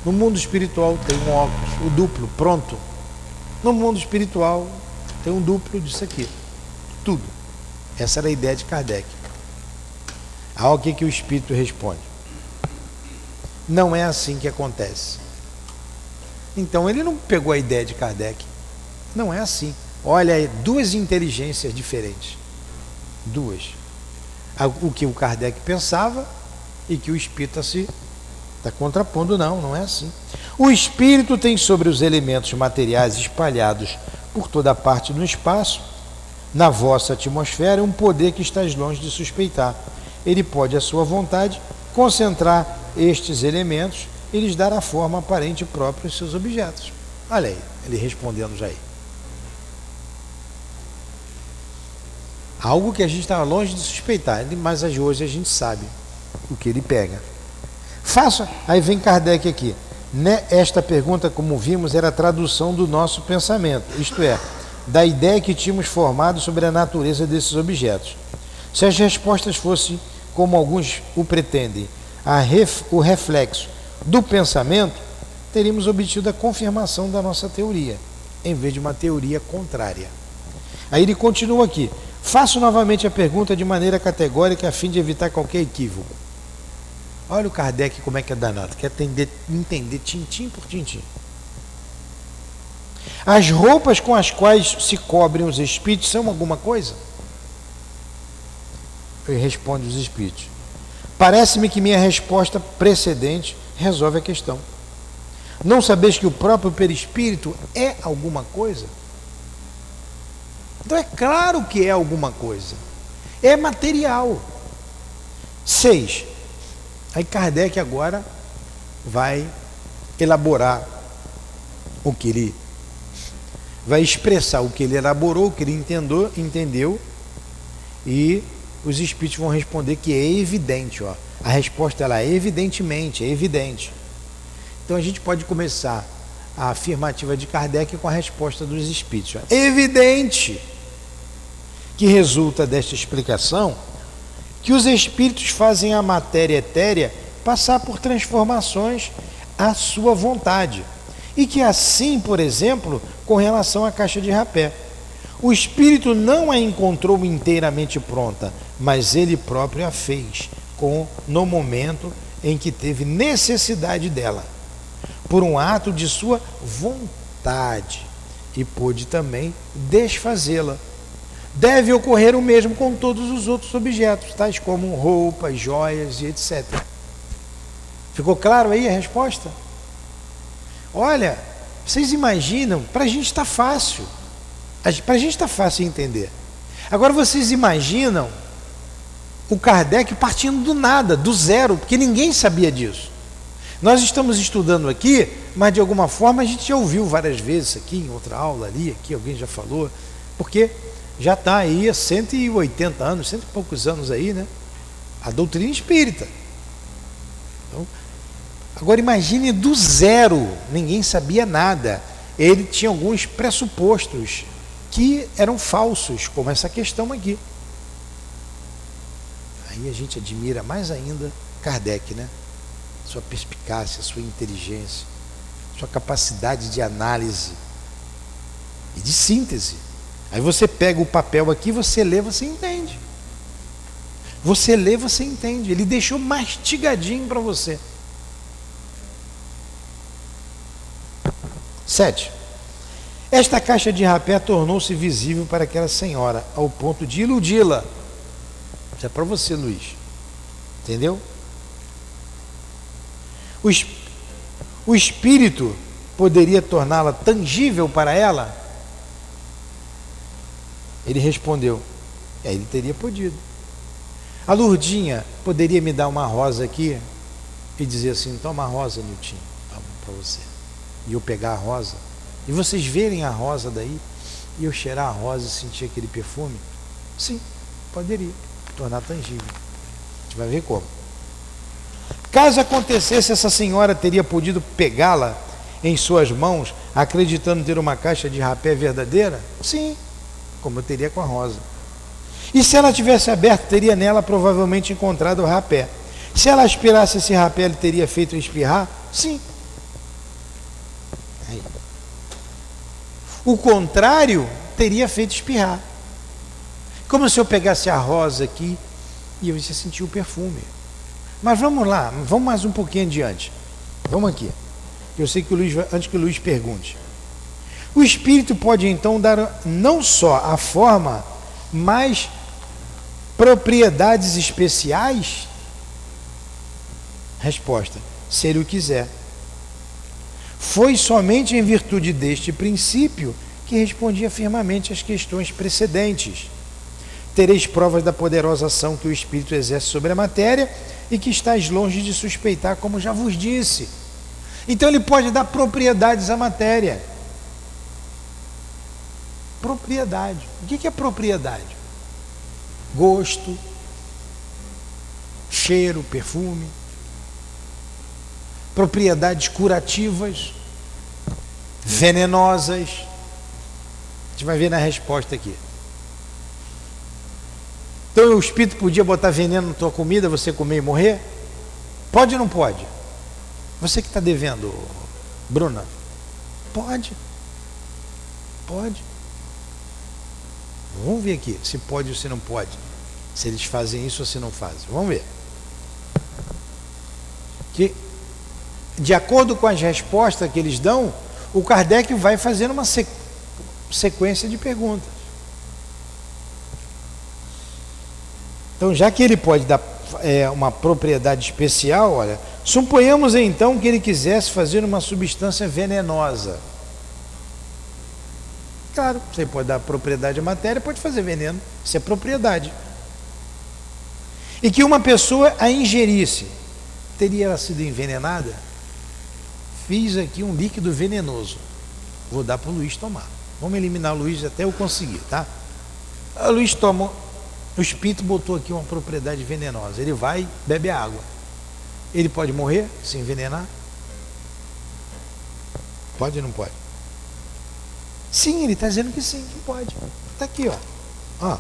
No mundo espiritual tem um óculos, o duplo, pronto. No mundo espiritual tem um duplo disso aqui. Tudo. Essa era a ideia de Kardec. O que o espírito responde? Não é assim que acontece. Então ele não pegou a ideia de Kardec. Não é assim. Olha aí, duas inteligências diferentes. Duas. O que o Kardec pensava e que o espírita está contrapondo. Não é assim. O espírito tem sobre os elementos materiais espalhados por toda parte no espaço, na vossa atmosfera, um poder que estás longe de suspeitar. Ele pode, à sua vontade, concentrar estes elementos e lhes dar a forma aparente própria aos seus objetos. Olha aí, ele respondendo já aí. Algo que a gente estava longe de suspeitar, mas hoje a gente sabe o que ele pega. Aí vem Kardec aqui. Esta pergunta, como vimos, era a tradução do nosso pensamento, isto é, da ideia que tínhamos formado sobre a natureza desses objetos. Se as respostas fossem, como alguns o pretendem, o reflexo do pensamento, teríamos obtido a confirmação da nossa teoria, em vez de uma teoria contrária. Aí ele continua aqui. Faço novamente a pergunta de maneira categórica a fim de evitar qualquer equívoco. Olha o Kardec como é que é danado, quer entender tintim por tintim. As roupas com as quais se cobrem os espíritos são alguma coisa? Ele responde os espíritos. Parece-me que minha resposta precedente resolve a questão. Não sabeis que o próprio perispírito é alguma coisa? Então é claro que é alguma coisa. É material. 6. Aí Kardec agora vai elaborar o que ele vai expressar, o que ele elaborou, o que ele entendeu, e os espíritos vão responder que é evidente. A resposta ela é evidentemente, é evidente. Então a gente pode começar a afirmativa de Kardec com a resposta dos espíritos. É evidente que resulta desta explicação que os espíritos fazem a matéria etérea passar por transformações à sua vontade. E que assim, por exemplo, com relação à caixa de rapé, o espírito não a encontrou inteiramente pronta, mas ele próprio a fez no momento em que teve necessidade dela, por um ato de sua vontade. e pôde também desfazê-la. Deve ocorrer o mesmo com todos os outros objetos, tais como roupas, joias e etc. Ficou claro aí a resposta? Olha, vocês imaginam, para a gente está fácil. Para a gente está fácil entender. Agora vocês imaginam o Kardec partindo do nada, do zero, porque ninguém sabia disso. Nós estamos estudando aqui, mas de alguma forma a gente já ouviu várias vezes aqui, em outra aula ali, aqui alguém já falou, porque já está aí há 180 anos, cento e poucos anos aí, né? A doutrina espírita. Então, agora imagine do zero, ninguém sabia nada. Ele tinha alguns pressupostos que eram falsos, como essa questão aqui. Aí a gente admira mais ainda Kardec, né? Sua perspicácia, sua inteligência, sua capacidade de análise e de síntese. Aí você pega o papel aqui, você lê, você entende. Você lê, você entende. Ele deixou mastigadinho para você. 7. Esta caixa de rapé tornou-se visível para aquela senhora, ao ponto de iludi-la. Isso é para você, Luiz. Entendeu? O espírito poderia torná-la tangível para ela? Ele respondeu, ele teria podido. A Lurdinha poderia me dar uma rosa aqui e dizer assim, toma a rosa, Nilton, para você. E eu pegar a rosa, e vocês verem a rosa daí, e eu cheirar a rosa e sentir aquele perfume? Sim, poderia tornar tangível. A gente vai ver como. Caso acontecesse, essa senhora teria podido pegá-la em suas mãos, acreditando ter uma caixa de rapé verdadeira? Sim, como eu teria com a rosa. E se ela tivesse aberto, teria nela provavelmente encontrado o rapé. Se ela aspirasse esse rapé, ele teria feito espirrar? Sim. Aí. O contrário teria feito espirrar. Como se eu pegasse a rosa aqui e você sentir o perfume. Mas vamos lá, vamos mais um pouquinho adiante. Vamos aqui. Eu sei que o Luiz, antes que o Luiz pergunte. O espírito pode então dar não só a forma, mas propriedades especiais? Resposta: se ele o quiser. Foi somente em virtude deste princípio que respondi firmemente às questões precedentes. Tereis provas da poderosa ação que o espírito exerce sobre a matéria e que estáis longe de suspeitar, como já vos disse. Então ele pode dar propriedades à matéria. Propriedade. O que é propriedade? Gosto, cheiro, perfume. Propriedades curativas, venenosas. A gente vai ver na resposta aqui. Então o espírito podia botar veneno na tua comida, você comer e morrer? Pode ou não pode? Você que está devendo, Bruna? Pode. Pode. Vamos ver aqui se pode ou se não pode. Se eles fazem isso ou se não fazem. Vamos ver. Que, de acordo com as respostas que eles dão, o Kardec vai fazendo uma sequência de perguntas. Então, já que ele pode dar uma propriedade especial, olha, suponhamos então que ele quisesse fazer uma substância venenosa. Claro, você pode dar propriedade à matéria, pode fazer veneno, isso é propriedade. E que uma pessoa a ingerisse, teria ela sido envenenada? Fiz aqui um líquido venenoso, vou dar para o Luiz tomar. Vamos eliminar o Luiz até eu conseguir, tá? O Luiz tomou, o espírito botou aqui uma propriedade venenosa, ele vai, bebe a água. Ele pode morrer, se envenenar? Pode ou não pode? Sim, ele está dizendo que sim, que pode. Está aqui, ó.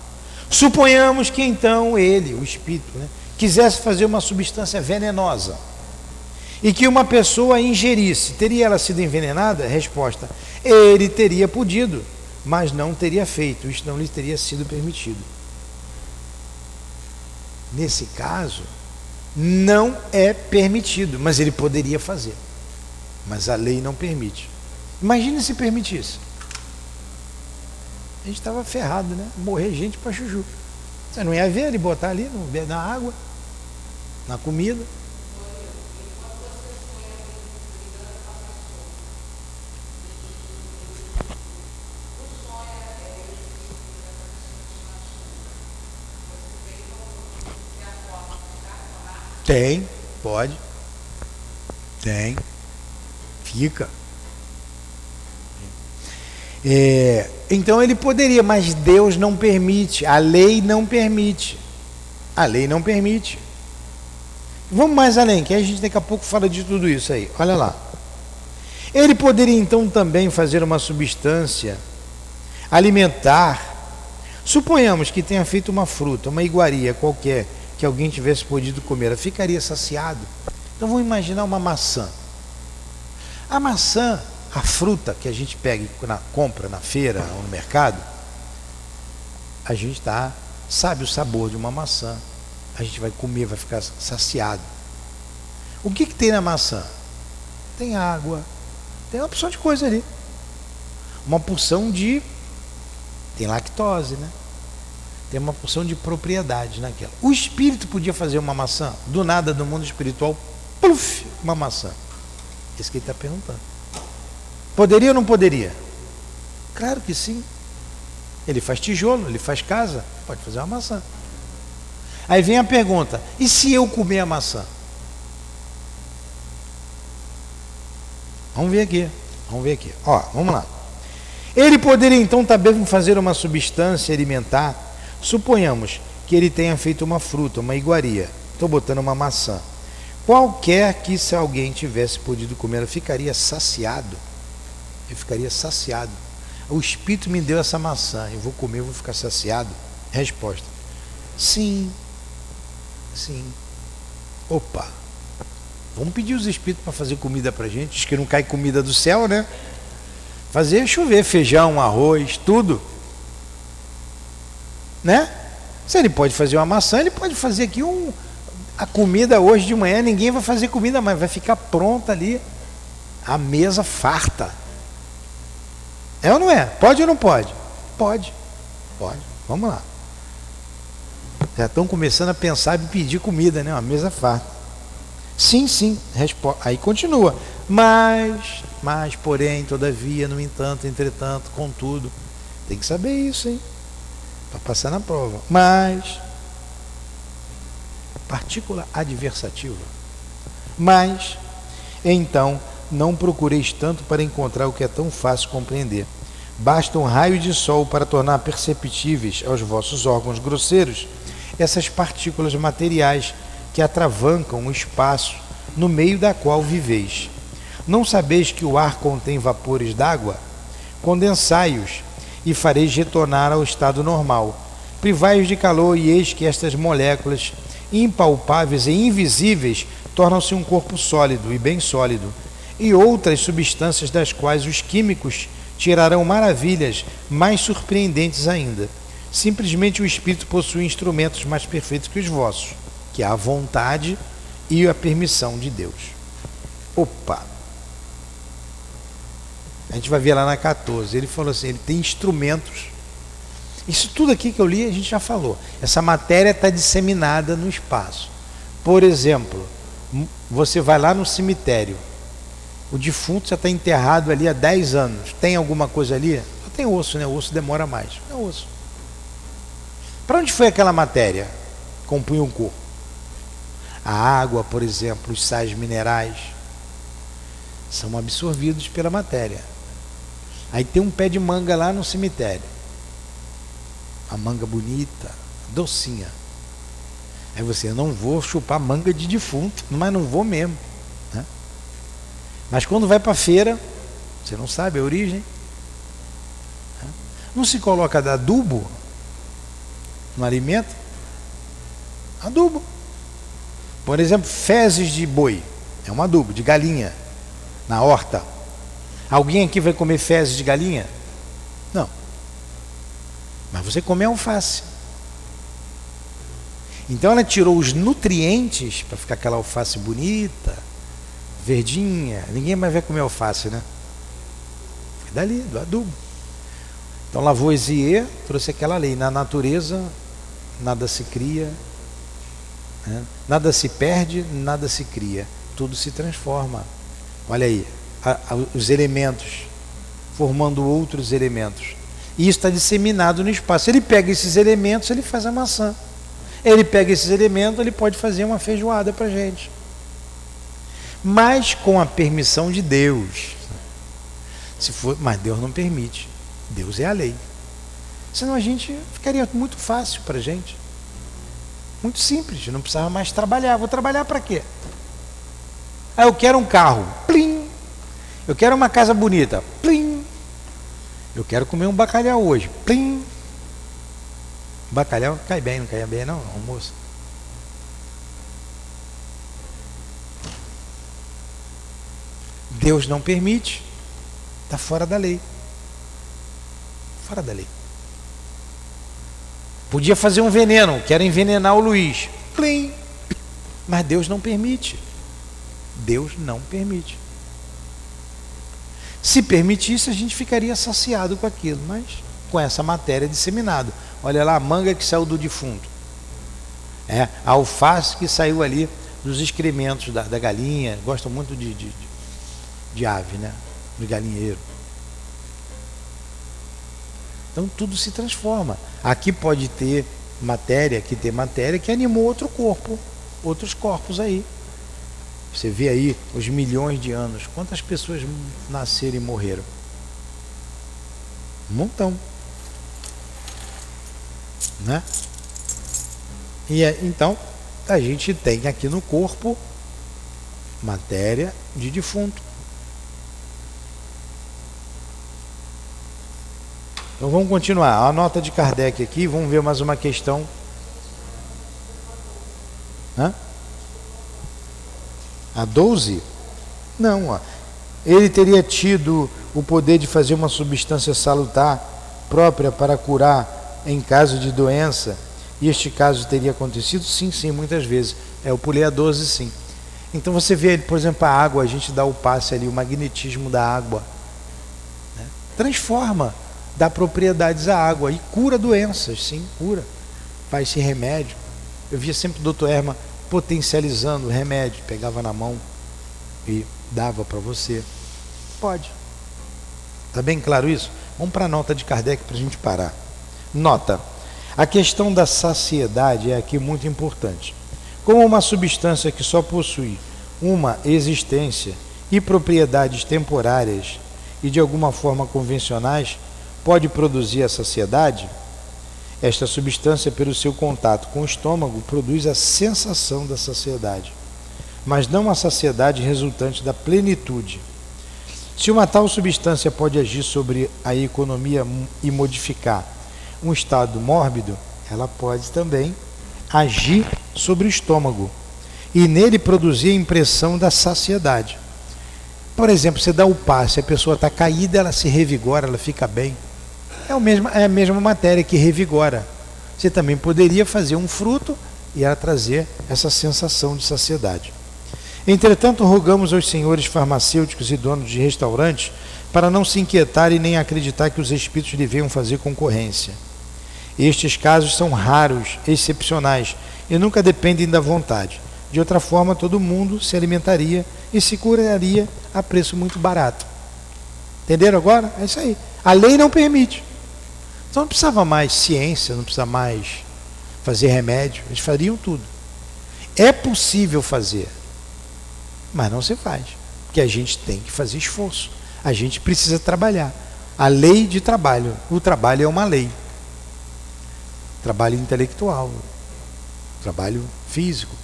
Suponhamos que então ele, o espírito, né, quisesse fazer uma substância venenosa e que uma pessoa a ingerisse. Teria ela sido envenenada? Resposta: ele teria podido, mas não teria feito. Isto não lhe teria sido permitido. Nesse caso, não é permitido, mas ele poderia fazer. Mas a lei não permite. Imagine se permitisse. a gente estava ferrado, né? Morrer gente para chuchu. Você não ia ver ele botar ali na água, na comida. Tem, pode. Tem. Fica. Então ele poderia, mas Deus não permite. A lei não permite. A lei não permite. Vamos mais além, que a gente daqui a pouco fala de tudo isso aí. Olha lá. Ele poderia então também fazer uma substância alimentar. Suponhamos que tenha feito uma fruta, uma iguaria qualquer, que alguém tivesse podido comer, ela ficaria saciado. Então vamos imaginar uma maçã. A maçã, a fruta que a gente pega e compra na feira ou no mercado, a gente sabe o sabor de uma maçã. A gente vai comer, vai ficar saciado. O que tem na maçã? Tem água, tem uma porção de coisa ali. Uma porção de... tem lactose, né? Tem uma porção de propriedade naquela. O espírito podia fazer uma maçã, do nada, do mundo espiritual, pluf, uma maçã. Isso que ele está perguntando. Poderia ou não poderia? Claro que sim. Ele faz tijolo, ele faz casa, pode fazer uma maçã. Aí vem a pergunta: e se eu comer a maçã? Vamos ver aqui. Ó, vamos lá. Ele poderia então também fazer uma substância alimentar. Suponhamos que ele tenha feito uma fruta, uma iguaria. Estou botando uma maçã. Qualquer que, se alguém tivesse podido comer, ela ficaria saciado. Eu ficaria saciado. O Espírito me deu essa maçã, eu vou comer, eu vou ficar saciado? Resposta: sim. Sim. Opa, vamos pedir os Espíritos para fazer comida para a gente. Diz que não cai comida do céu, né? Fazer chover feijão, arroz, tudo, né? Se ele pode fazer uma maçã, ele pode fazer aqui a comida hoje de manhã. Ninguém vai fazer comida, mas vai ficar pronta ali a mesa farta. É ou não é? Pode ou não pode? Pode. Vamos lá. Já estão começando a pensar em pedir comida, né? Uma mesa farta. Sim. Aí continua. Mas, porém, todavia, no entanto, entretanto, contudo. Tem que saber isso, hein? Para passar na prova. Mas, partícula adversativa. Mas, então, não procureis tanto para encontrar o que é tão fácil compreender. Basta um raio de sol para tornar perceptíveis aos vossos órgãos grosseiros essas partículas materiais que atravancam o espaço no meio da qual viveis. Não sabeis que o ar contém vapores d'água? Condensai-os e fareis retornar ao estado normal. Privai-os de calor e eis que estas moléculas impalpáveis e invisíveis tornam-se um corpo sólido e bem sólido, e outras substâncias das quais os químicos tirarão maravilhas mais surpreendentes ainda. Simplesmente o Espírito possui instrumentos mais perfeitos que os vossos, que é a vontade e a permissão de Deus. Opa! A gente vai ver lá na 14, ele falou assim, ele tem instrumentos. Isso tudo aqui que eu li, a gente já falou. Essa matéria está disseminada no espaço. Por exemplo, você vai lá no cemitério, o defunto já está enterrado ali há 10 anos. Tem alguma coisa ali? Só tem osso, né? O osso demora mais. É osso. Para onde foi aquela matéria? Compunha um corpo. A água, por exemplo, os sais minerais são absorvidos pela matéria. Aí tem um pé de manga lá no cemitério. A manga bonita, docinha. Aí você, eu não vou chupar manga de defunto, mas não vou mesmo, né? Mas quando vai para a feira, você não sabe a origem. Não se coloca adubo no alimento? Adubo. Por exemplo, fezes de boi, é um adubo, de galinha, na horta. Alguém aqui vai comer fezes de galinha? Não. Mas você come alface. Então ela tirou os nutrientes para ficar aquela alface bonita, verdinha. Ninguém mais vai comer alface, né? Foi dali, do adubo. Então Lavoisier trouxe aquela lei: na natureza nada se cria, né? Nada se perde, nada se cria, tudo se transforma. Olha aí, os elementos formando outros elementos, e isso está disseminado no espaço. Ele pega esses elementos, ele faz a maçã. Ele pega esses elementos, ele pode fazer uma feijoada para a gente, mas com a permissão de Deus. Se for, mas Deus não permite. Deus é a lei. Senão a gente ficaria muito fácil para a gente, muito simples, não precisava mais trabalhar. Vou trabalhar para quê? Eu quero um carro, plim. Eu quero uma casa bonita, plim. Eu quero comer um bacalhau hoje, plim. Bacalhau cai bem, não cai bem não, almoço. Deus não permite, está fora da lei. Fora da lei. Podia fazer um veneno, quero envenenar o Luiz, plim. Mas Deus não permite. Deus não permite. Se permitisse, a gente ficaria saciado com aquilo, mas com essa matéria disseminada. Olha lá, a manga que saiu do defunto, a alface que saiu ali dos excrementos da galinha. Gostam muito de ave, né? Do galinheiro. Então tudo se transforma. Aqui pode ter matéria, que animou outro corpo, outros corpos aí. Você vê aí os milhões de anos, quantas pessoas nasceram e morreram? Um montão, né? E então a gente tem aqui no corpo matéria de defunto. Então vamos continuar. A nota de Kardec aqui, vamos ver mais uma questão. A 12? Não, ó. Ele teria tido o poder de fazer uma substância salutar própria para curar em caso de doença, e este caso teria acontecido? Sim, muitas vezes. Eu pulei a 12, sim. Então você vê, por exemplo, a água, a gente dá o passe ali, o magnetismo da água, né? Transforma, dá propriedades à água e cura doenças, sim, cura. Faz esse remédio. Eu via sempre o doutor Herman potencializando o remédio, pegava na mão e dava para você. Pode. Está bem claro isso? Vamos para a nota de Kardec para a gente parar. Nota: a questão da saciedade é aqui muito importante. Como uma substância que só possui uma existência e propriedades temporárias e de alguma forma convencionais pode produzir a saciedade, esta substância, pelo seu contato com o estômago, produz a sensação da saciedade, mas não a saciedade resultante da plenitude. Se uma tal substância pode agir sobre a economia e modificar um estado mórbido, ela pode também agir sobre o estômago e nele produzir a impressão da saciedade. Por exemplo, você dá o passe, a pessoa está caída, ela se revigora, ela fica bem. É a mesma matéria que revigora. Você também poderia fazer um fruto e ela trazer essa sensação de saciedade. Entretanto, rogamos aos senhores farmacêuticos e donos de restaurantes para não se inquietarem nem acreditar que os espíritos lhe venham fazer concorrência. Estes casos são raros, excepcionais e nunca dependem da vontade. De outra forma, todo mundo se alimentaria e se curaria a preço muito barato. Entenderam agora? É isso aí. A lei não permite. Então não precisava mais ciência, não precisava mais fazer remédio. Eles fariam tudo. É possível fazer, mas não se faz. Porque a gente tem que fazer esforço. A gente precisa trabalhar. A lei de trabalho. O trabalho é uma lei. Trabalho intelectual. Trabalho físico.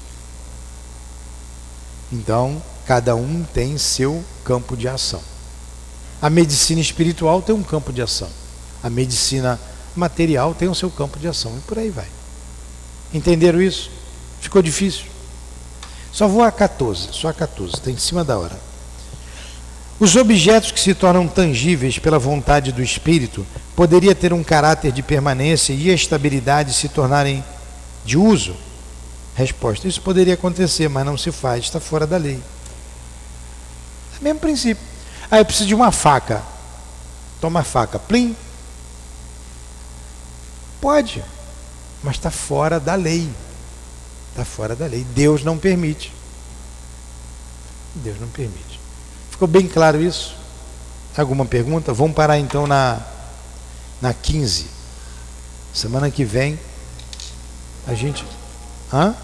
Então, cada um tem seu campo de ação. A medicina espiritual tem um campo de ação. A medicina material tem o seu campo de ação. E por aí vai. Entenderam isso? Ficou difícil? Só vou a 14. Só a 14. Está em cima da hora. Os objetos que se tornam tangíveis pela vontade do espírito poderia ter um caráter de permanência e a estabilidade se tornarem de uso? Resposta: isso poderia acontecer, mas não se faz. Está fora da lei. É o mesmo princípio. Eu preciso de uma faca. Toma a faca, plim. Pode, mas está fora da lei. Está fora da lei. Deus não permite. Deus não permite. Ficou bem claro isso? Alguma pergunta? Vamos parar então na 15. Semana que vem a gente... Hã?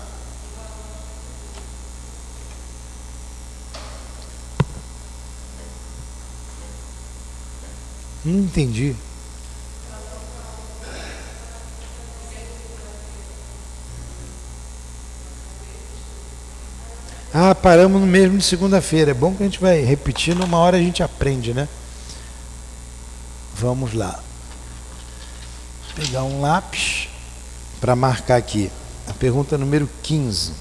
Não entendi. Ah, paramos no mesmo de segunda-feira. É bom que a gente vai repetindo, uma hora a gente aprende, né? Vamos lá. Vou pegar um lápis para marcar aqui. A pergunta número 15.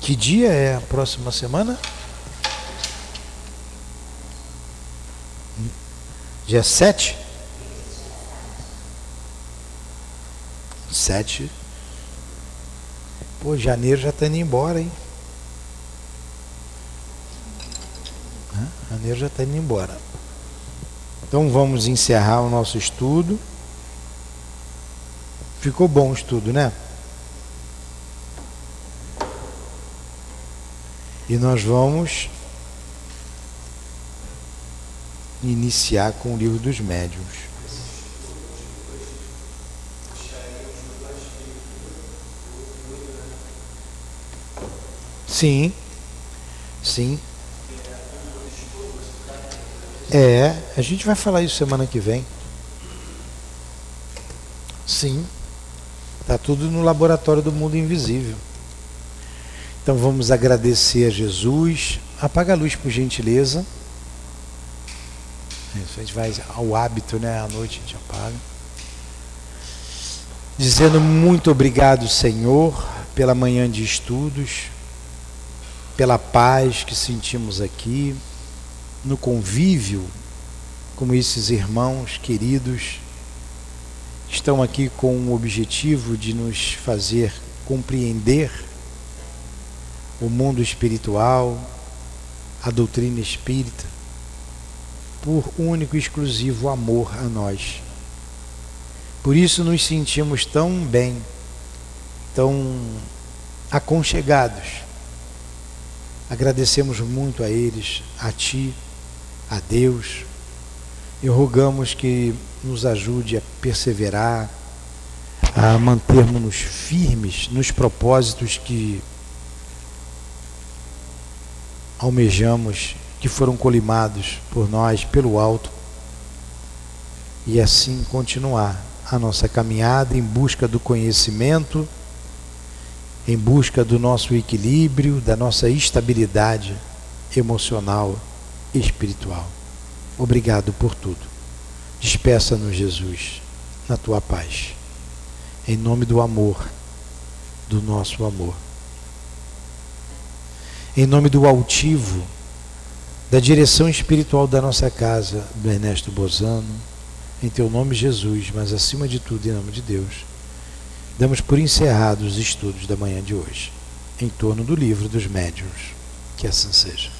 Que dia é a próxima semana? Dia 7? 7. Pô, janeiro já está indo embora, hein? Janeiro já está indo embora. Então vamos encerrar o nosso estudo. Ficou bom o estudo, né? E nós vamos iniciar com o livro dos médiuns. Sim, sim. A gente vai falar isso semana que vem. Sim. Está tudo no laboratório do mundo invisível. Então vamos agradecer a Jesus. Apaga a luz, por gentileza. Isso, a gente vai ao hábito, né? À noite a gente apaga. Dizendo muito obrigado, Senhor, pela manhã de estudos, pela paz que sentimos aqui, no convívio, como esses irmãos queridos estão aqui com o objetivo de nos fazer compreender o mundo espiritual, a doutrina espírita, por único e exclusivo amor a nós. Por isso nos sentimos tão bem, tão aconchegados. Agradecemos muito a eles, a Ti, a Deus, e rogamos que nos ajude a perseverar, a mantermos-nos firmes nos propósitos que almejamos, que foram colimados por nós pelo alto, e assim continuar a nossa caminhada em busca do conhecimento, em busca do nosso equilíbrio, da nossa estabilidade emocional e espiritual. Obrigado por tudo. Despeça-nos, Jesus, na Tua paz. Em nome do amor, do nosso amor. Em nome do altivo, da direção espiritual da nossa casa, do Ernesto Bozano, em Teu nome, Jesus, mas acima de tudo, em nome de Deus, damos por encerrados os estudos da manhã de hoje, em torno do livro dos médiuns. Que assim seja.